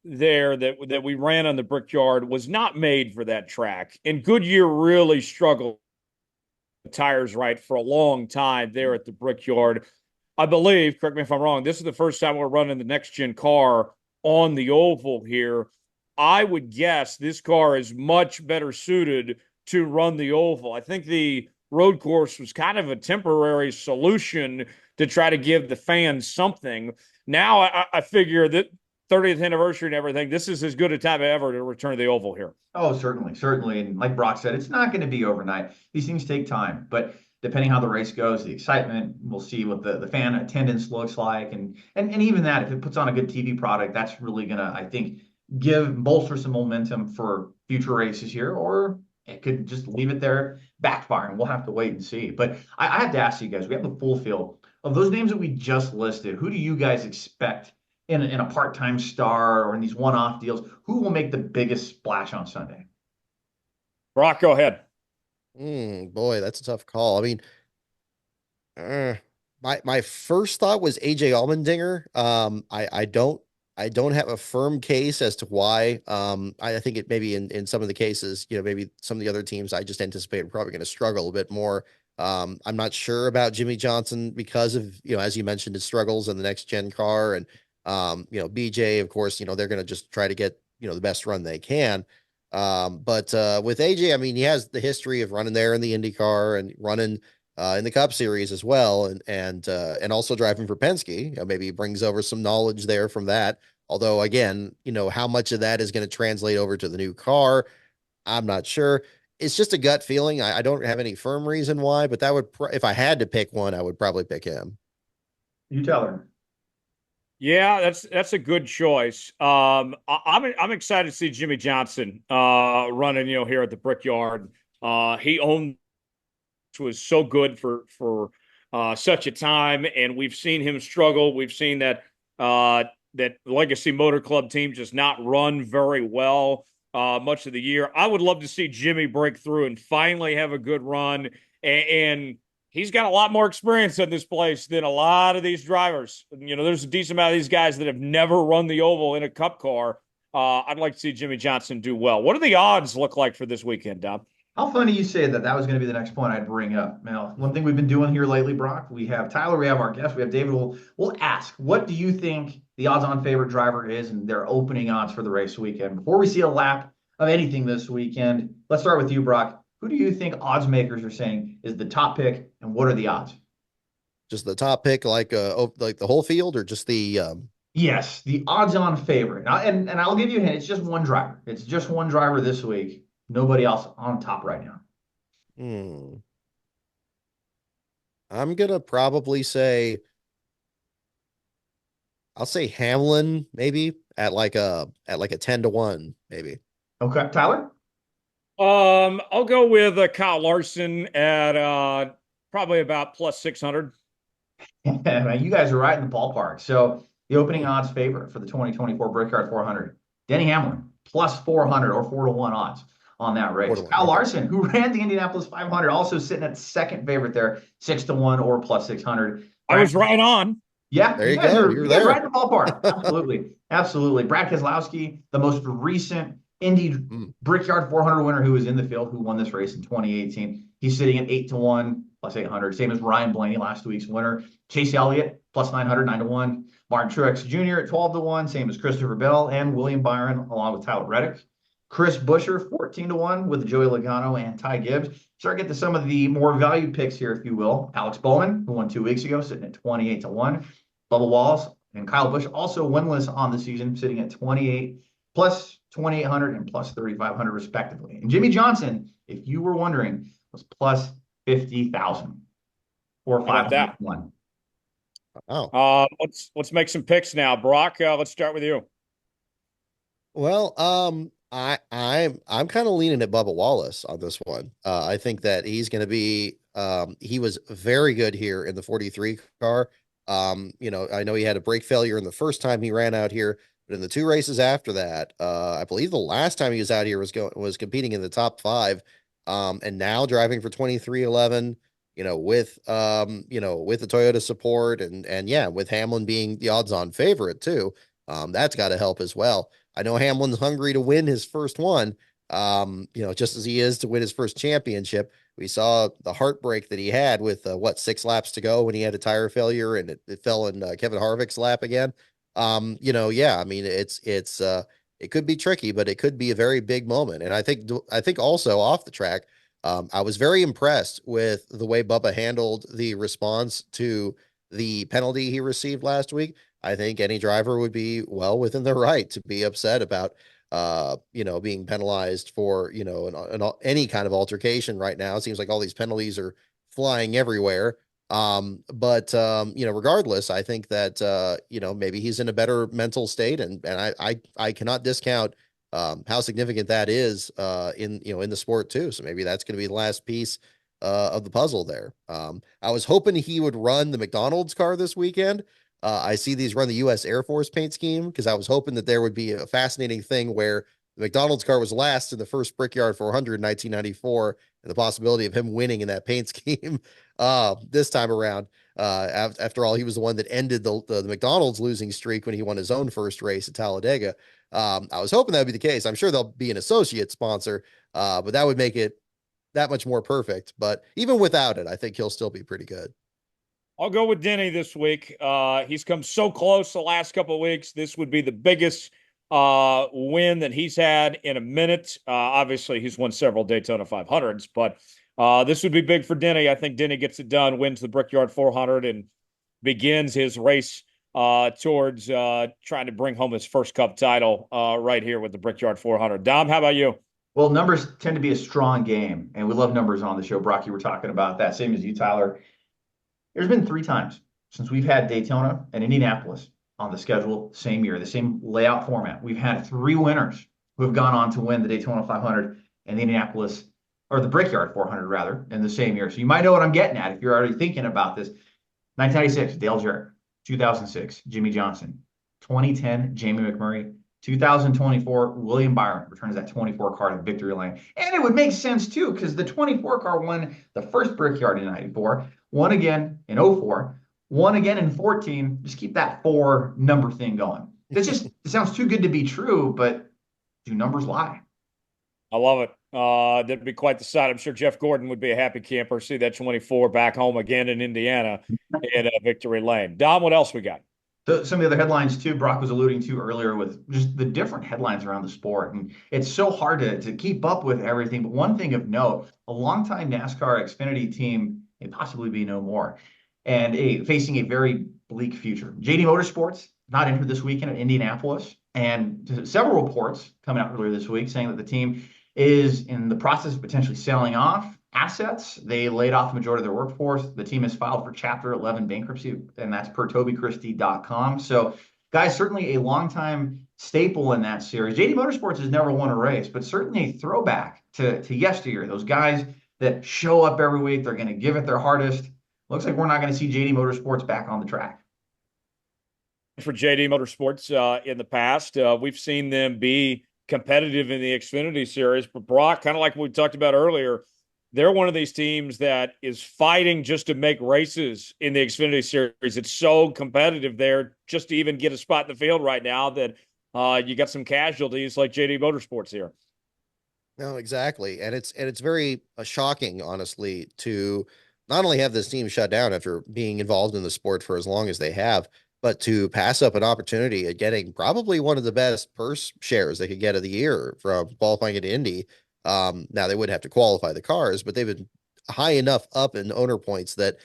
there that we ran on the Brickyard was not made for that track. And Goodyear really struggled the tires right for a long time there at the Brickyard. I believe, correct me if I'm wrong, this is the first time we're running the next-gen car on the oval here. I would guess this car is much better suited to run the oval. I think the road course was kind of a temporary solution to try to give the fans something. Now I figure that 30th anniversary and everything, this is as good a time as ever to return to the Oval here. Oh, certainly, certainly. And like Brock said, it's not going to be overnight. These things take time, but depending how the race goes, the excitement, we'll see what the fan attendance looks like. And even that, if it puts on a good TV product, that's really going to, I think, bolster some momentum for future races here, or it could just leave it there, backfiring. We'll have to wait and see. But I have to ask you guys, we have the full field of those names that we just listed. Who do you guys expect in a part-time star or in these one-off deals? Who will make the biggest splash on Sunday? Brock, go ahead. Boy, that's a tough call. I mean, my first thought was AJ Allmendinger. I don't have a firm case as to why. I think it maybe in some of the cases, maybe some of the other teams I just anticipate are probably going to struggle a bit more. I'm not sure about Jimmy Johnson because of, as you mentioned, his struggles in the next gen car, and BJ, of course, they're going to just try to get, the best run they can. But with AJ, I mean, he has the history of running there in the IndyCar and running in the Cup Series as well, and also driving for Penske. Maybe he brings over some knowledge there from that. Although, again, how much of that is going to translate over to the new car, I'm not sure. It's just a gut feeling. I don't have any firm reason why, but that would, if I had to pick one, I would probably pick him. You tell her. Yeah, that's a good choice. I'm excited to see Jimmy Johnson running, here at the Brickyard. He was so good for such a time, and we've seen him struggle. We've seen that that Legacy Motor Club team just not run very well much of the year. I would love to see Jimmy break through and finally have a good run, and he's got a lot more experience in this place than a lot of these drivers. There's a decent amount of these guys that have never run the oval in a Cup car. I'd like to see Jimmy Johnson do well. What do the odds look like for this weekend, Dom? How funny you say that. That was going to be the next point I'd bring up. Now, one thing we've been doing here lately, Brock, we have Tyler, we have our guest, we have David. We'll ask, what do you think the odds-on favorite driver is and their opening odds for the race weekend? Before we see a lap of anything this weekend, let's start with you, Brock. Who do you think odds makers are saying is the top pick, and what are the odds? Just the top pick, like the whole field, or just the Yes, the odds-on favorite. Now, and I'll give you a hint. It's just one driver. It's just one driver this week. Nobody else on top right now. I'm gonna probably say, I'll say Hamlin, maybe at like a 10-1, maybe. Okay, Tyler? I'll go with Kyle Larson at probably about plus 600. Man, you guys are right in the ballpark. So the opening odds favorite for the 2024 Brickyard 400, Denny Hamlin, plus 400 or 4-1 odds on that race. Kyle Larson, who ran the Indianapolis 500, also sitting at second favorite there, 6-1 or plus 600. I was right on. Yeah, there you go. You're there. Right in the ballpark. Absolutely. Absolutely. Brad Keselowski, the most recent Indy Brickyard 400 winner who was in the field, who won this race in 2018. He's sitting at 8-1 plus 800. Same as Ryan Blaney, last week's winner. Chase Elliott plus 900, 9-1. Martin Truex Jr. at 12-1, same as Christopher Bell and William Byron, along with Tyler Reddick. Chris Buescher, 14-1 with Joey Logano and Ty Gibbs. Start getting to some of the more valued picks here, if you will. Alex Bowman, who won 2 weeks ago, sitting at 28-1. Bubba Wallace and Kyle Busch, also winless on the season, sitting at 28, plus 2,800 and plus 3,500 respectively. And Jimmy Johnson, if you were wondering, was plus 50,000 or 501. Oh, let's make some picks now, Brock. Let's start with you. Well, I'm kind of leaning at Bubba Wallace on this one. I think that he's going to be. He was very good here in the 43 car. I know he had a brake failure in the first time he ran out here, but in the 2 races after that, I believe the last time he was out here was competing in the top 5, and now driving for 2311. With the Toyota support and yeah, with Hamlin being the odds-on favorite too, that's got to help as well. I know Hamlin's hungry to win his first one, just as he is to win his first championship. We saw the heartbreak that he had with 6 laps to go when he had a tire failure and it fell in Kevin Harvick's lap again. Yeah, I mean, it could be tricky, but it could be a very big moment. And I think also off the track, I was very impressed with the way Bubba handled the response to the penalty he received last week. I think any driver would be well within their right to be upset about being penalized for, any kind of altercation right now. It seems like all these penalties are flying everywhere. Regardless, I think that, maybe he's in a better mental state, and I cannot discount how significant that is in the sport too. So maybe that's going to be the last piece of the puzzle there. I was hoping he would run the McDonald's car this weekend. I see these run the U.S. Air Force paint scheme because I was hoping that there would be a fascinating thing where the McDonald's car was last in the first Brickyard 400 in 1994, and the possibility of him winning in that paint scheme this time around. After all, he was the one that ended the McDonald's losing streak when he won his own first race at Talladega. I was hoping that would be the case. I'm sure there'll be an associate sponsor, but that would make it that much more perfect. But even without it, I think he'll still be pretty good. I'll go with Denny this week. He's come so close the last couple of weeks. This would be the biggest win that he's had in a minute. Obviously, he's won several Daytona 500s, but this would be big for Denny. I think Denny gets it done, wins the Brickyard 400, and begins his race towards trying to bring home his first Cup title right here with the Brickyard 400. Dom, how about you? Well, numbers tend to be a strong game, and we love numbers on the show. Brock, you were talking about that, same as you, Tyler. There's been 3 times since we've had Daytona and Indianapolis on the schedule same year, the same layout format. We've had 3 winners who have gone on to win the Daytona 500 and the Indianapolis, or the Brickyard 400 rather, in the same year. So you might know what I'm getting at if you're already thinking about this. 1996, Dale Jarrett. 2006, Jimmy Johnson. 2010, Jamie McMurray. 2024, William Byron returns that 24 car to victory lane. And it would make sense too, because the 24 car won the first Brickyard in 94, won again in 04, won again in 14. Just keep that 4 number thing going. It sounds too good to be true, but do numbers lie? I love it. That'd be quite the sight. I'm sure Jeff Gordon would be a happy camper. See that 24 back home again in Indiana in victory lane. Dom, what else we got? So some of the other headlines too, Brock was alluding to earlier with just the different headlines around the sport. And it's so hard to keep up with everything. But one thing of note, a longtime NASCAR Xfinity team, and possibly be no more, and facing a very bleak future. JD Motorsports not entered this weekend at Indianapolis. And several reports coming out earlier this week saying that the team is in the process of potentially selling off assets. They laid off the majority of their workforce. The team has filed for Chapter 11 bankruptcy, and that's per TobyChristie.com. So, guys, certainly a longtime staple in that series. JD Motorsports has never won a race, but certainly a throwback to yesteryear. Those guys that show up every week, they're going to give it their hardest. Looks like we're not going to see JD Motorsports back on the track. For JD Motorsports in the past, we've seen them be competitive in the Xfinity series, but Brock, kind of like we talked about earlier, they're one of these teams that is fighting just to make races in the Xfinity series. It's so competitive there just to even get a spot in the field right now that you got some casualties like JD Motorsports here. No, exactly. And it's very shocking, honestly, to not only have this team shut down after being involved in the sport for as long as they have, but to pass up an opportunity at getting probably one of the best purse shares they could get of the year from qualifying at Indy. Now they would have to qualify the cars, but they've been high enough up in owner points that,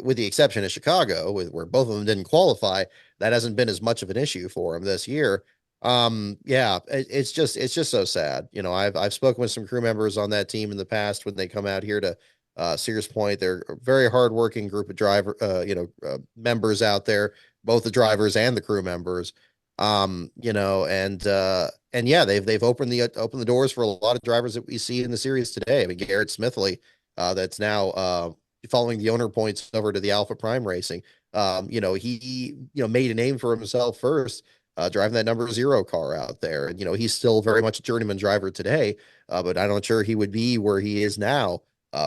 with the exception of Chicago, where both of them didn't qualify, that hasn't been as much of an issue for them this year. It's just so sad. I've spoken with some crew members on that team in the past when they come out here to Sears Point. They're a very hardworking group of members out there, both the drivers and the crew members. And yeah, they've opened the doors for a lot of drivers that we see in the series today. I mean, Garrett Smithley, that's now following the owner points over to the Alpha Prime Racing. He made a name for himself first, driving that number 0 car out there. And he's still very much a journeyman driver today, but I'm not sure he would be where he is now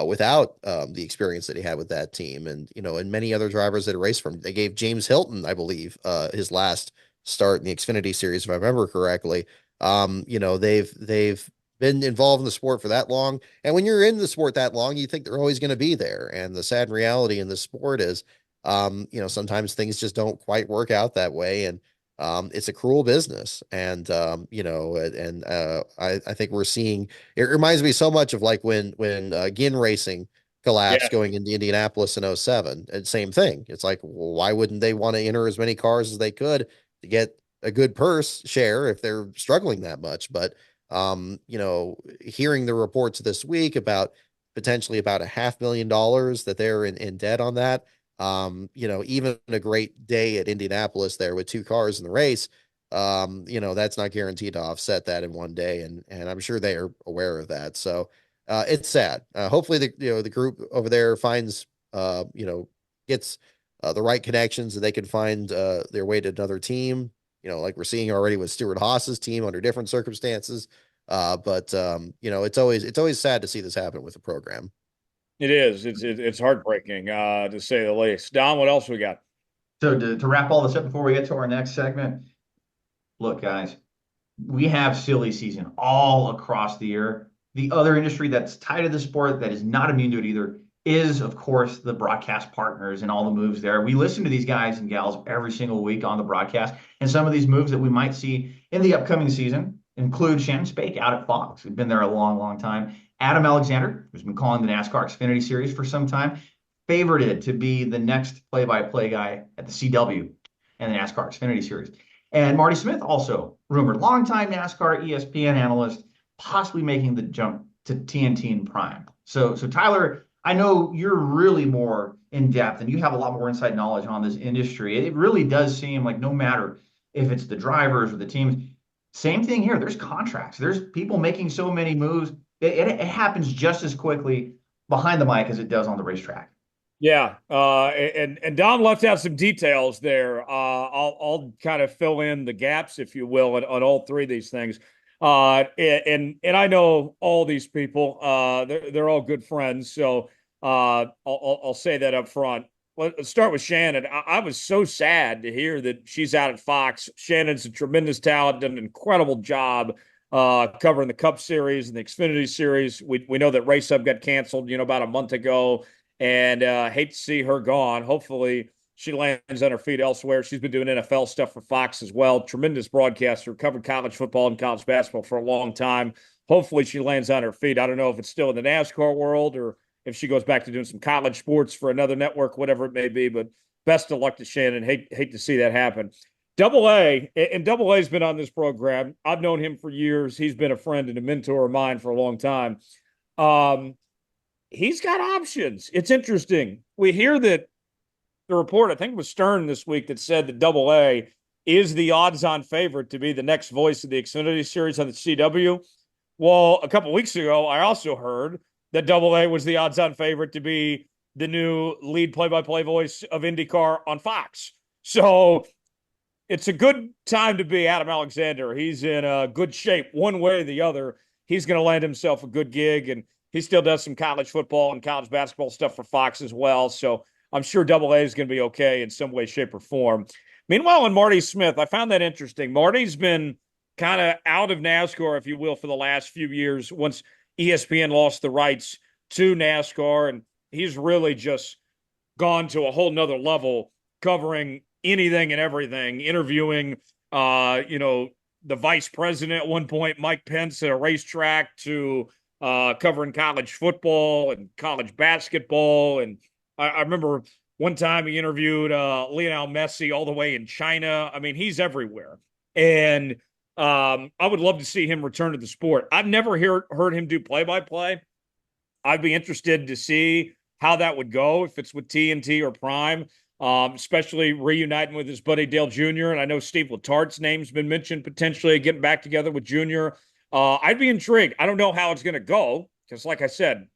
without the experience that he had with that team. And many other drivers that raced for him. They gave James Hilton, I believe, his last start in the Xfinity series, if I remember correctly. They've been involved in the sport for that long. And when you're in the sport that long, you think they're always going to be there. And the sad reality in the sport is, sometimes things just don't quite work out that way. And it's a cruel business. And, I think we're seeing, it reminds me so much of like when Ginn Racing Yeah. collapsed going into Indianapolis in '07. And same thing. It's like, well, why wouldn't they want to enter as many cars as they could to get a good purse share if they're struggling that much? But, hearing the reports this week about potentially about $500,000 that they're in debt on that. Even a great day at Indianapolis there with two cars in the race, that's not guaranteed to offset that in one day. And I'm sure they are aware of that. So it's sad. Hopefully the group over there finds, gets the right connections and they can find their way to another team, like we're seeing already with Stuart Haas's team under different circumstances. But it's always sad to see this happen with the program. It is. It's heartbreaking, to say the least. Don, what else we got? So to wrap all this up before we get to our next segment, look, guys, we have silly season all across the year. The other industry that's tied to the sport that is not immune to it either is, of course, the broadcast partners and all the moves there. We listen to these guys and gals every single week on the broadcast, and some of these moves that we might see in the upcoming season include Shannon Spake out at Fox, who's been there a long, long time. Adam Alexander, who's been calling the NASCAR Xfinity Series for some time, favorited to be the next play-by-play guy at the CW and the NASCAR Xfinity Series. And Marty Smith, also rumored, longtime NASCAR ESPN analyst, possibly making the jump to TNT and Prime. So Tyler, I know you're really more in depth and you have a lot more inside knowledge on this industry. It really does seem like no matter if it's the drivers or the teams, same thing here. There's contracts. There's people making so many moves. It happens just as quickly behind the mic as it does on the racetrack. Yeah, and Don left out some details there. I'll kind of fill in the gaps, if you will, on all three of these things. And I know all these people. They're all good friends, so I'll say that up front. Let's start with Shannon. I was so sad to hear that she's out at Fox. Shannon's a tremendous talent, done an incredible job covering the Cup Series and the Xfinity Series. We know that Race Up got canceled, about a month ago. And hate to see her gone. Hopefully she lands on her feet elsewhere. She's been doing NFL stuff for Fox as well. Tremendous broadcaster, covered college football and college basketball for a long time. Hopefully she lands on her feet. I don't know if it's still in the NASCAR world or if she goes back to doing some college sports for another network, whatever it may be. But best of luck to Shannon. Hate to see that happen. Double A, and Double A's been on this program. I've known him for years. He's been a friend and a mentor of mine for a long time. He's got options. It's interesting. We hear that the report, I think it was Stern this week, that said that Double A is the odds-on favorite to be the next voice of the Xfinity Series on the CW. Well, a couple of weeks ago, I also heard that Double A was the odds-on favorite to be the new lead play-by-play voice of IndyCar on Fox. So it's a good time to be Adam Alexander. He's in good shape one way or the other. He's going to land himself a good gig, and he still does some college football and college basketball stuff for Fox as well. So I'm sure Double A is going to be okay in some way, shape, or form. Meanwhile, in Marty Smith, I found that interesting. Marty's been kind of out of NASCAR, if you will, for the last few years once ESPN lost the rights to NASCAR. And he's really just gone to a whole nother level, covering anything and everything, interviewing, the vice president at one point, Mike Pence, at a racetrack, to covering college football and college basketball. And I remember one time he interviewed Lionel Messi all the way in China. I mean, he's everywhere. And I would love to see him return to the sport. I've never heard him do play-by-play. I'd be interested to see how that would go if it's with TNT or Prime, especially reuniting with his buddy Dale Jr. And I know Steve Letart's name's been mentioned, potentially getting back together with Jr. I'd be intrigued. I don't know how it's going to go because, like I said,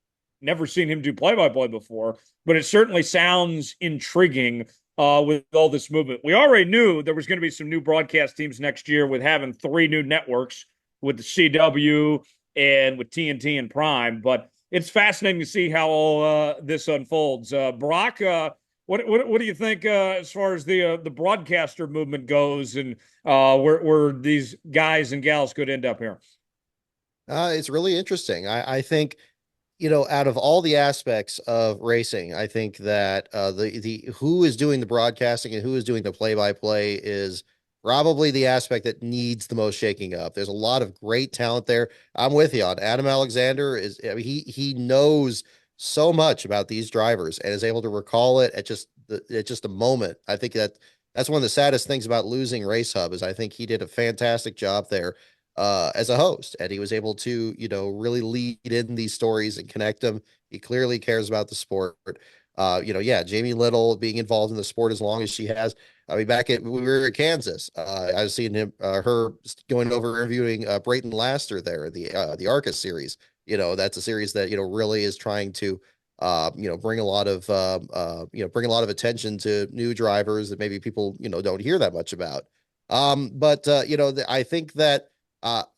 never seen him do play-by-play before, but it certainly sounds intriguing with all this movement. We already knew there was going to be some new broadcast teams next year with having 3 new networks with the CW and with TNT and Prime, but it's fascinating to see how all this unfolds. Brock, what do you think as far as the broadcaster movement goes, and where these guys and gals could end up here? It's really interesting. I think, out of all the aspects of racing, I think that the who is doing the broadcasting and who is doing the play-by-play is probably the aspect that needs the most shaking up. There's a lot of great talent there. I'm with you on Adam Alexander. I mean, he knows so much about these drivers and is able to recall it at just a moment. I think that's one of the saddest things about losing Race Hub is I think he did a fantastic job there as a host, and he was able to, really lead in these stories and connect them. He clearly cares about the sport. Yeah, Jamie Little being involved in the sport as long as she has. I mean, we were at Kansas. I was seeing her going over interviewing Brayton Laster there, the ARCA series. That's a series that really is trying to bring a lot of bring a lot of attention to new drivers that maybe people don't hear that much about. I think that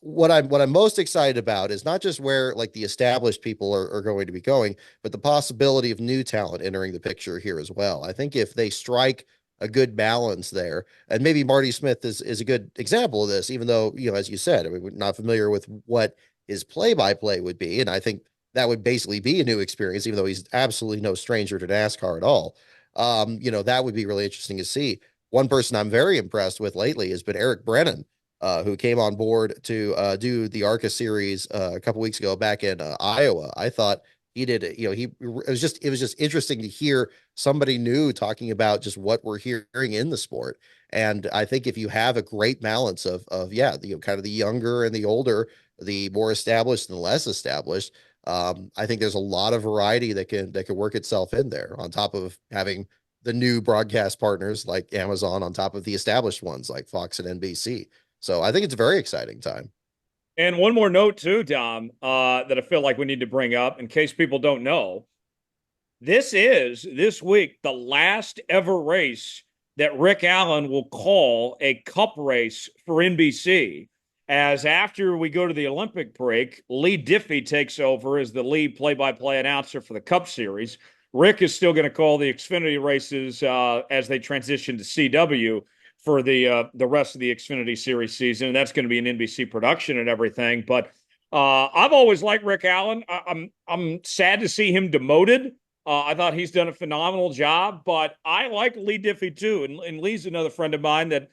what I'm most excited about is not just where like the established people are going to be going, but the possibility of new talent entering the picture here as well. I think if they strike a good balance there, and maybe Marty Smith is a good example of this, even though, as you said, I mean, we're not familiar with what his play-by-play would be. And I think that would basically be a new experience, even though he's absolutely no stranger to NASCAR at all. That would be really interesting to see. One person I'm very impressed with lately has been Eric Brennan, who came on board to do the ARCA series a couple weeks ago back in Iowa. I thought he did, it was just interesting to hear somebody new talking about just what we're hearing in the sport. And I think if you have a great balance of kind of the younger and the older, the more established and the less established, I think there's a lot of variety that can work itself in there on top of having the new broadcast partners like Amazon on top of the established ones like Fox and NBC. So I think it's a very exciting time. And one more note too, Dom, that I feel like we need to bring up in case people don't know. This week the last ever race that Rick Allen will call a cup race for NBC. As after we go to the Olympic break, Leigh Diffey takes over as the lead play-by-play announcer for the Cup Series. Rick is still going to call the Xfinity races as they transition to CW for the rest of the Xfinity Series season. And that's going to be an NBC production and everything. But I've always liked Rick Allen. I'm sad to see him demoted. I thought he's done a phenomenal job, but I like Leigh Diffey too. And Leigh's another friend of mine that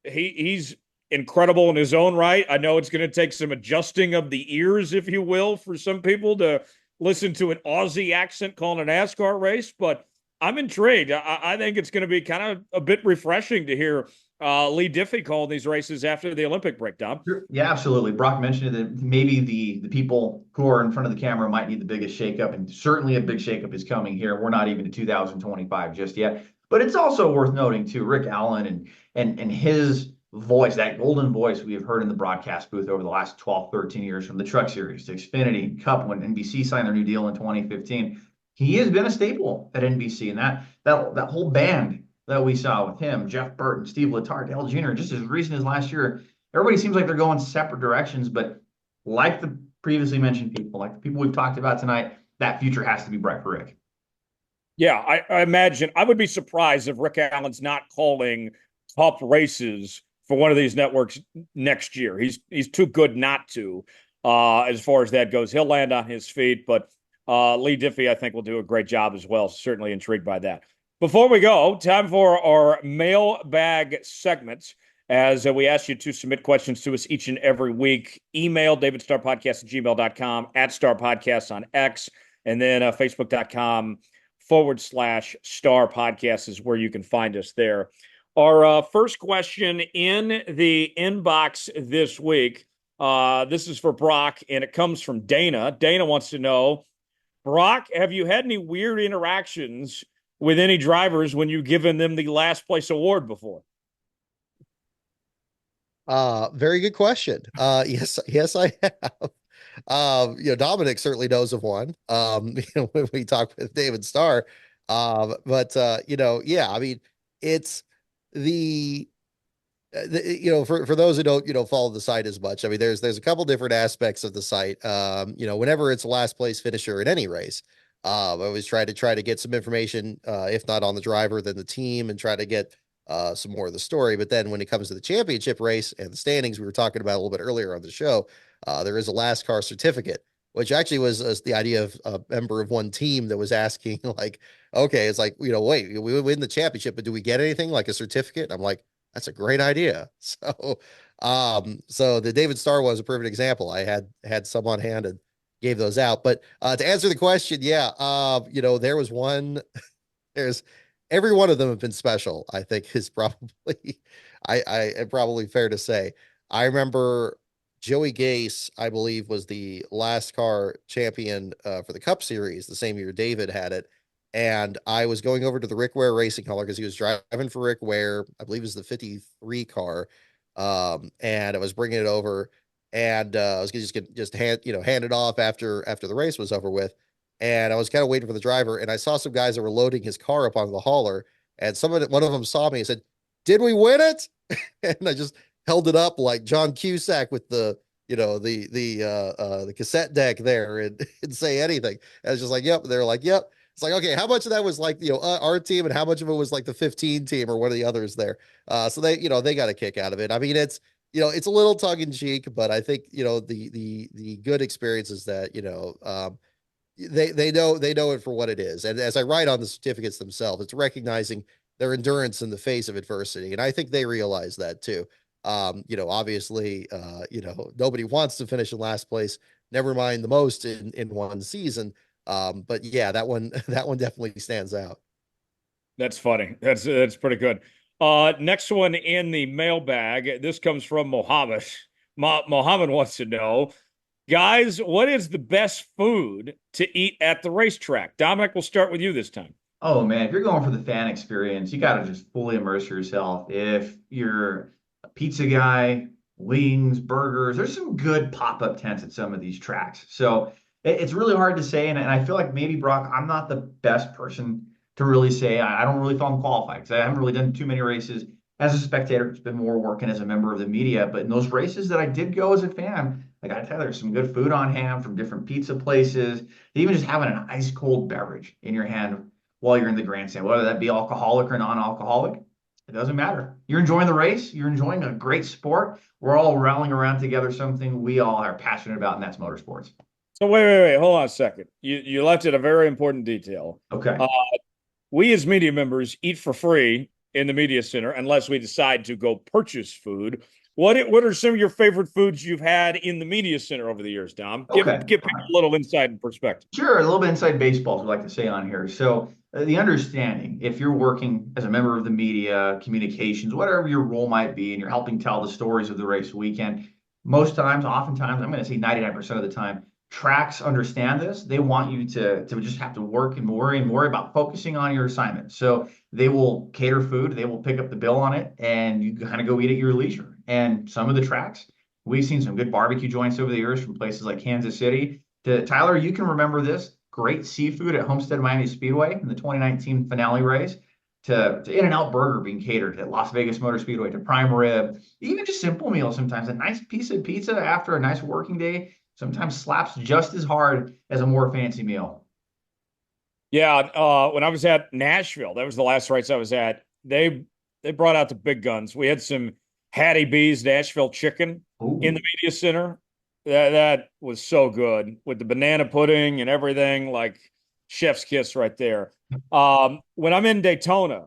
he's incredible in his own right. I know it's going to take some adjusting of the ears, if you will, for some people to listen to an Aussie accent calling a NASCAR race, but I'm intrigued. I think it's going to be kind of a bit refreshing to hear Leigh Diffey calling these races after the Olympic break, Dom. Yeah, absolutely. Brock mentioned that maybe the people who are in front of the camera might need the biggest shakeup, and certainly a big shakeup is coming here. We're not even to 2025 just yet, but it's also worth noting too, Rick Allen and his voice, that golden voice we have heard in the broadcast booth over the last 12, 13 years, from the Truck Series to Xfinity, Cup, when NBC signed their new deal in 2015. He has been a staple at NBC, and that whole band that we saw with him, Jeff Burton, Steve Letarte, Dale Jr., just as recent as last year, everybody seems like they're going separate directions, but like the previously mentioned people, like the people we've talked about tonight, that future has to be bright for Rick. Yeah, I imagine I would be surprised if Rick Allen's not calling top races for one of these networks next year. He's too good not to, as far as that goes. He'll land on his feet, but Leigh Diffey, I think, will do a great job as well. Certainly intrigued by that. Before we go, time for our mailbag segments. As we ask you to submit questions to us each and every week, email davidstarpodcast@gmail.com, @starpodcast on X, and then facebook.com/Star Podcast is where you can find us there. Our first question in the inbox this week, this is for Brock, and it comes from Dana. Dana wants to know, Brock, have you had any weird interactions with any drivers when you've given them the last place award before? Very good question. Yes, I have. Dominic certainly knows of one. When we talk with David Starr. I mean, it's for those who don't follow the site as much, I mean, there's a couple different aspects of the site. Whenever it's a last place finisher in any race, I always try to get some information, if not on the driver, then the team, and try to get some more of the story. But then when it comes to the championship race and the standings we were talking about a little bit earlier on the show, there is a LASTCAR certificate, which actually was the idea of a member of one team that was asking, like, okay, it's like, wait, we win the championship, but do we get anything like a certificate? I'm like, that's a great idea. So the David Starr was a perfect example. I had some on hand and gave those out. But to answer the question, yeah, there was one. There's every one of them have been special. I think is probably, I probably fair to say. I remember Joey Gase, I believe, was the last car champion for the Cup Series the same year David had it. And I was going over to the Rick Ware Racing Hauler because he was driving for Rick Ware. I believe it was the 53 car. And I was bringing it over, and I was just gonna just hand it off after the race was over with. And I was kind of waiting for the driver, and I saw some guys that were loading his car up onto the hauler, and one of them saw me and said, "Did we win it?" And I just held it up like John Cusack with the cassette deck there, and didn't say anything. And I was just like, "Yep." They're like, "Yep." It's like, okay, how much of that was like our team, and how much of it was like the 15 team or one of the others there? So they got a kick out of it. I mean, it's a little tongue in cheek, but I think the good experience is that they know it for what it is. And as I write on the certificates themselves, it's recognizing their endurance in the face of adversity. And I think they realize that too. Obviously, nobody wants to finish in last place, never mind the most in one season. But yeah, that one definitely stands out. That's funny. That's pretty good. Next one in the mailbag. This comes from Mohammed. Mohammed wants to know, guys, what is the best food to eat at the racetrack? Dominic, we'll start with you this time. Oh man, if you're going for the fan experience, you got to just fully immerse yourself. If you're a pizza guy, wings, burgers, there's some good pop-up tents at some of these tracks. So it's really hard to say, and I feel like maybe Brock, I'm not the best person to really say. I don't really feel I'm qualified because I haven't really done too many races as a spectator. It's been more working as a member of the media. But in those races that I did go as a fan, like I tell you, there's some good food on hand from different pizza places. Even just having an ice cold beverage in your hand while you're in the grandstand, whether that be alcoholic or non-alcoholic, it doesn't matter. You're enjoying the race. You're enjoying a great sport. We're all rallying around together, something we all are passionate about, and that's motorsports. So wait. Hold on a second. You left it a very important detail. Okay. We as media members eat for free in the media center unless we decide to go purchase food. What are some of your favorite foods you've had in the media center over the years, Dom? Give Okay. people a little insight and perspective. Sure, a little bit inside baseball, as we like to say on here. So the understanding, if you're working as a member of the media, communications, whatever your role might be, and you're helping tell the stories of the race weekend, oftentimes, I'm going to say 99% of the time, tracks understand this. They want you to just have to work and worry about focusing on your assignment. So they will cater food, they will pick up the bill on it, and you kind of go eat at your leisure. And some of the tracks, we've seen some good barbecue joints over the years from places like Kansas City. Tyler, you can remember this great seafood at Homestead Miami Speedway in the 2019 finale race, to In-N-Out Burger being catered at Las Vegas Motor Speedway, to prime rib, even just simple meals sometimes. A nice piece of pizza after a nice working day sometimes slaps just as hard as a more fancy meal. Yeah, when I was at Nashville, that was the last race I was at. They brought out the big guns. We had some Hattie B's Nashville chicken in the media center. That was so good with the banana pudding and everything, like chef's kiss right there. When I'm in Daytona,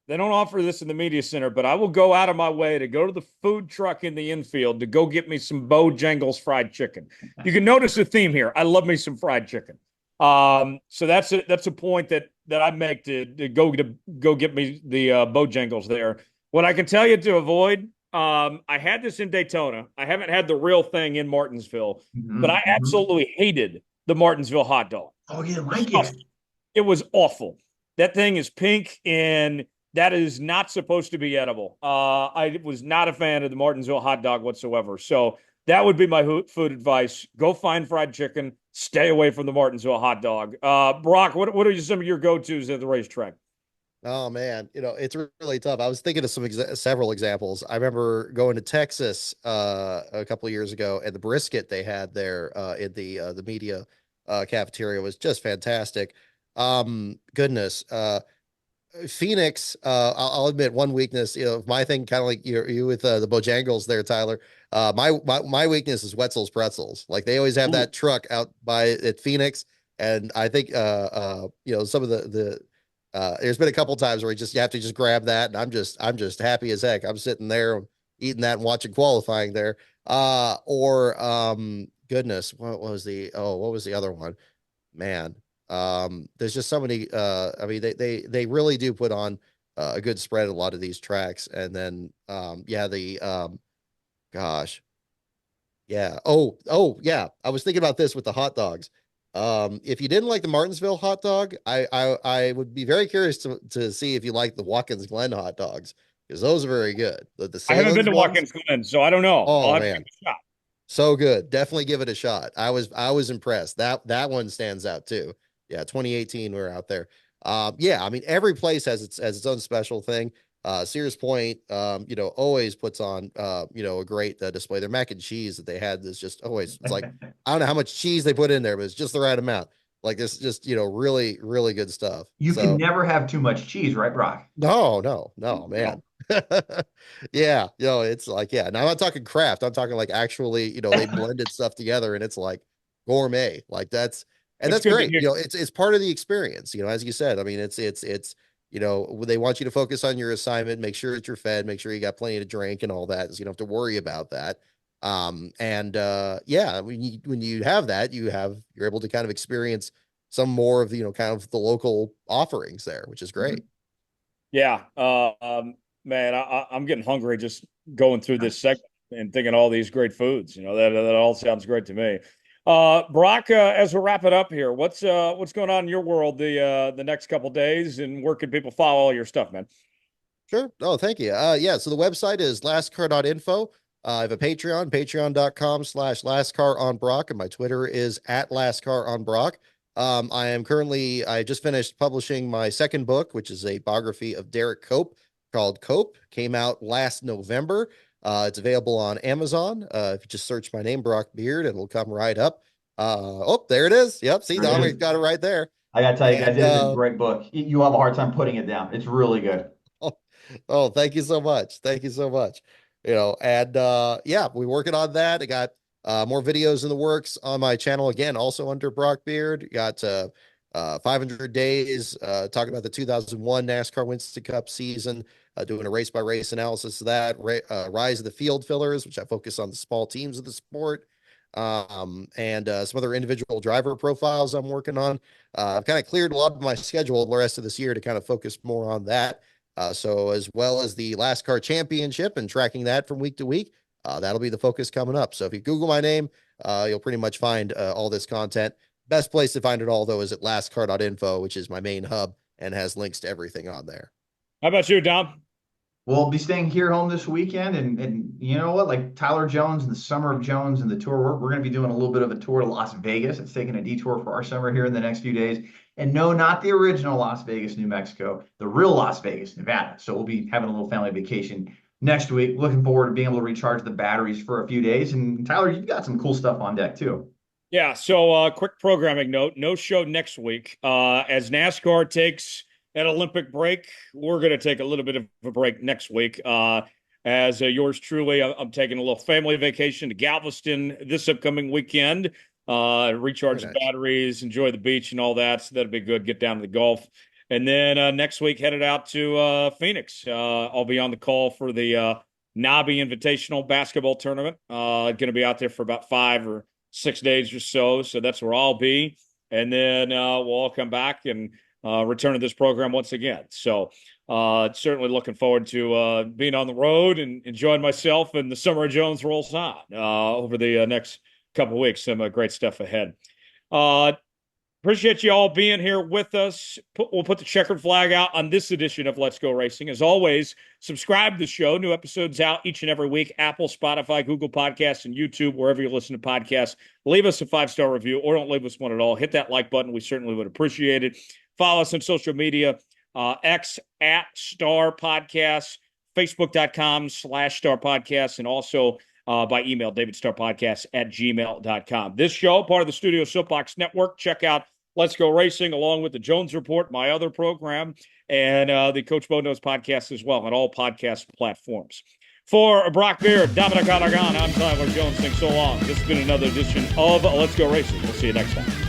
they don't offer this in the media center, but I will go out of my way to go to the food truck in the infield to go get me some Bojangles fried chicken. You can notice the theme here. I love me some fried chicken. So that's a point that I make to go get me the Bojangles there. What I can tell you to avoid, I had this in Daytona. I haven't had the real thing in Martinsville, but I absolutely hated the Martinsville hot dog. Oh, you didn't like it? It was awful. That thing is pink, and that is not supposed to be edible. I was not a fan of the Martinsville hot dog whatsoever. So that would be my food advice. Go find fried chicken. Stay away from the Martinsville hot dog. Brock, what are some of your go-tos at the racetrack? Oh man, it's really tough. I was thinking of several examples. I remember going to Texas a couple of years ago, and the brisket they had there in the media cafeteria was just fantastic. Goodness, Phoenix. I'll admit one weakness. My thing, kind of like you with the Bojangles there, Tyler. My weakness is Wetzel's Pretzels. Like they always have that truck out at Phoenix, and I think some of There's been a couple times where you have to just grab that, and I'm just happy as heck. I'm sitting there eating that and watching qualifying there. Goodness, what was the other one? Man, there's just so many. I mean, they really do put on a good spread at a lot of these tracks, and then gosh, yeah. Yeah. I was thinking about this with the hot dogs. If you didn't like the Martinsville hot dog, I would be very curious to see if you like the Watkins Glen hot dogs, because those are very good. The I haven't been Salem's to ones, Watkins Glen, so I don't know. oh I'll have to man, give it a shot. so good. Definitely give it a shot. I was impressed. That one stands out too. Yeah, 2018 we were out there. Yeah, I mean every place has its own special thing. Sears Point, always puts on a great display. Their mac and cheese that they had is just always, it's like I don't know how much cheese they put in there, but it's just the right amount. Like this, just really, really good stuff. You can never have too much cheese, right, Brock? No, man. Yeah, it's like, yeah. Now I'm not talking craft. I'm talking like actually, they blended stuff together and it's like gourmet. Like that's great. It's part of the experience, as you said. I mean, it's they want you to focus on your assignment, make sure that you're fed, make sure you got plenty to drink and all that, so you don't have to worry about that. Yeah, when you have that, you're able to kind of experience some more of the, kind of the local offerings there, which is great. Yeah. Man, I'm getting hungry just going through this segment and thinking all these great foods. That all sounds great to me. Brock, as we wrap it up here, what's going on in your world the next couple days, and where can people follow all your stuff, man? Sure. Oh, thank you. Yeah. So the website is LASTCAR.info. I have a Patreon, patreon.com/LASTCAR on and my Twitter is @LASTCAR I just finished publishing my second book, which is a biography of Derek Cope called Cope. Came out last November. It's available on Amazon. If you just search my name, Brock Beard, it'll come right up. There it is. Yep. See, Dominic got it right there. I got to tell you guys, it is a great book. You have a hard time putting it down. It's really good. Oh, thank you so much. Thank you so much. Yeah, we're working on that. I got more videos in the works on my channel, again, also under Brock Beard. Got 500 days talking about the 2001 NASCAR Winston Cup season, doing a race-by-race analysis of that, Rise of the Field Fillers, which I focus on the small teams of the sport, and some other individual driver profiles I'm working on. I've kind of cleared a lot of my schedule the rest of this year to kind of focus more on that. So as well as the LASTCAR Championship and tracking that from week to week, that'll be the focus coming up. So if you Google my name, you'll pretty much find all this content. Best place to find it all, though, is at LASTCAR.info, which is my main hub and has links to everything on there. How about you, Dom? We'll be staying here home this weekend, and you know what? Like Tyler Jones and the Summer of Jones and the tour, we're going to be doing a little bit of a tour to Las Vegas. It's taking a detour for our summer here in the next few days. And no, not the original Las Vegas, New Mexico, the real Las Vegas, Nevada. So we'll be having a little family vacation next week. Looking forward to being able to recharge the batteries for a few days. And Tyler, you've got some cool stuff on deck too. Yeah. So quick programming note, no show next week. As NASCAR takes an Olympic break, we're going to take a little bit of a break next week. As yours truly, I'm taking a little family vacation to Galveston this upcoming weekend. Recharge the batteries, enjoy the beach and all that. So that'll be good. Get down to the Gulf. And then next week, headed out to Phoenix. I'll be on the call for the Nobby Invitational Basketball Tournament. Going to be out there for about 5 or 6 days or so. So that's where I'll be. And then we'll all come back and return to this program once again. So certainly looking forward to being on the road and enjoying myself, and the Summer of Jones rolls on over the next couple of weeks. Some great stuff ahead. Appreciate you all being here with us. We'll put the checkered flag out on this edition of Let's Go Racing. As always, subscribe to the show. New episodes out each and every week. Apple, Spotify, Google Podcasts, and YouTube, wherever you listen to podcasts. Leave us a 5-star review, or don't leave us one at all. Hit that like button. We certainly would appreciate it. Follow us on social media, X @Star Podcasts, Facebook.com/Star Podcasts, and also by email, davidstarpodcast@gmail.com. This show, part of the Studio Soapbox Network. Check out Let's Go Racing, along with the Jones Report, my other program, and the Coach Bo Knows podcast as well, on all podcast platforms. For Brock Beard, Dominic Aragon, I'm Tyler Jones. Thanks so long. This has been another edition of Let's Go Racing. We'll see you next time.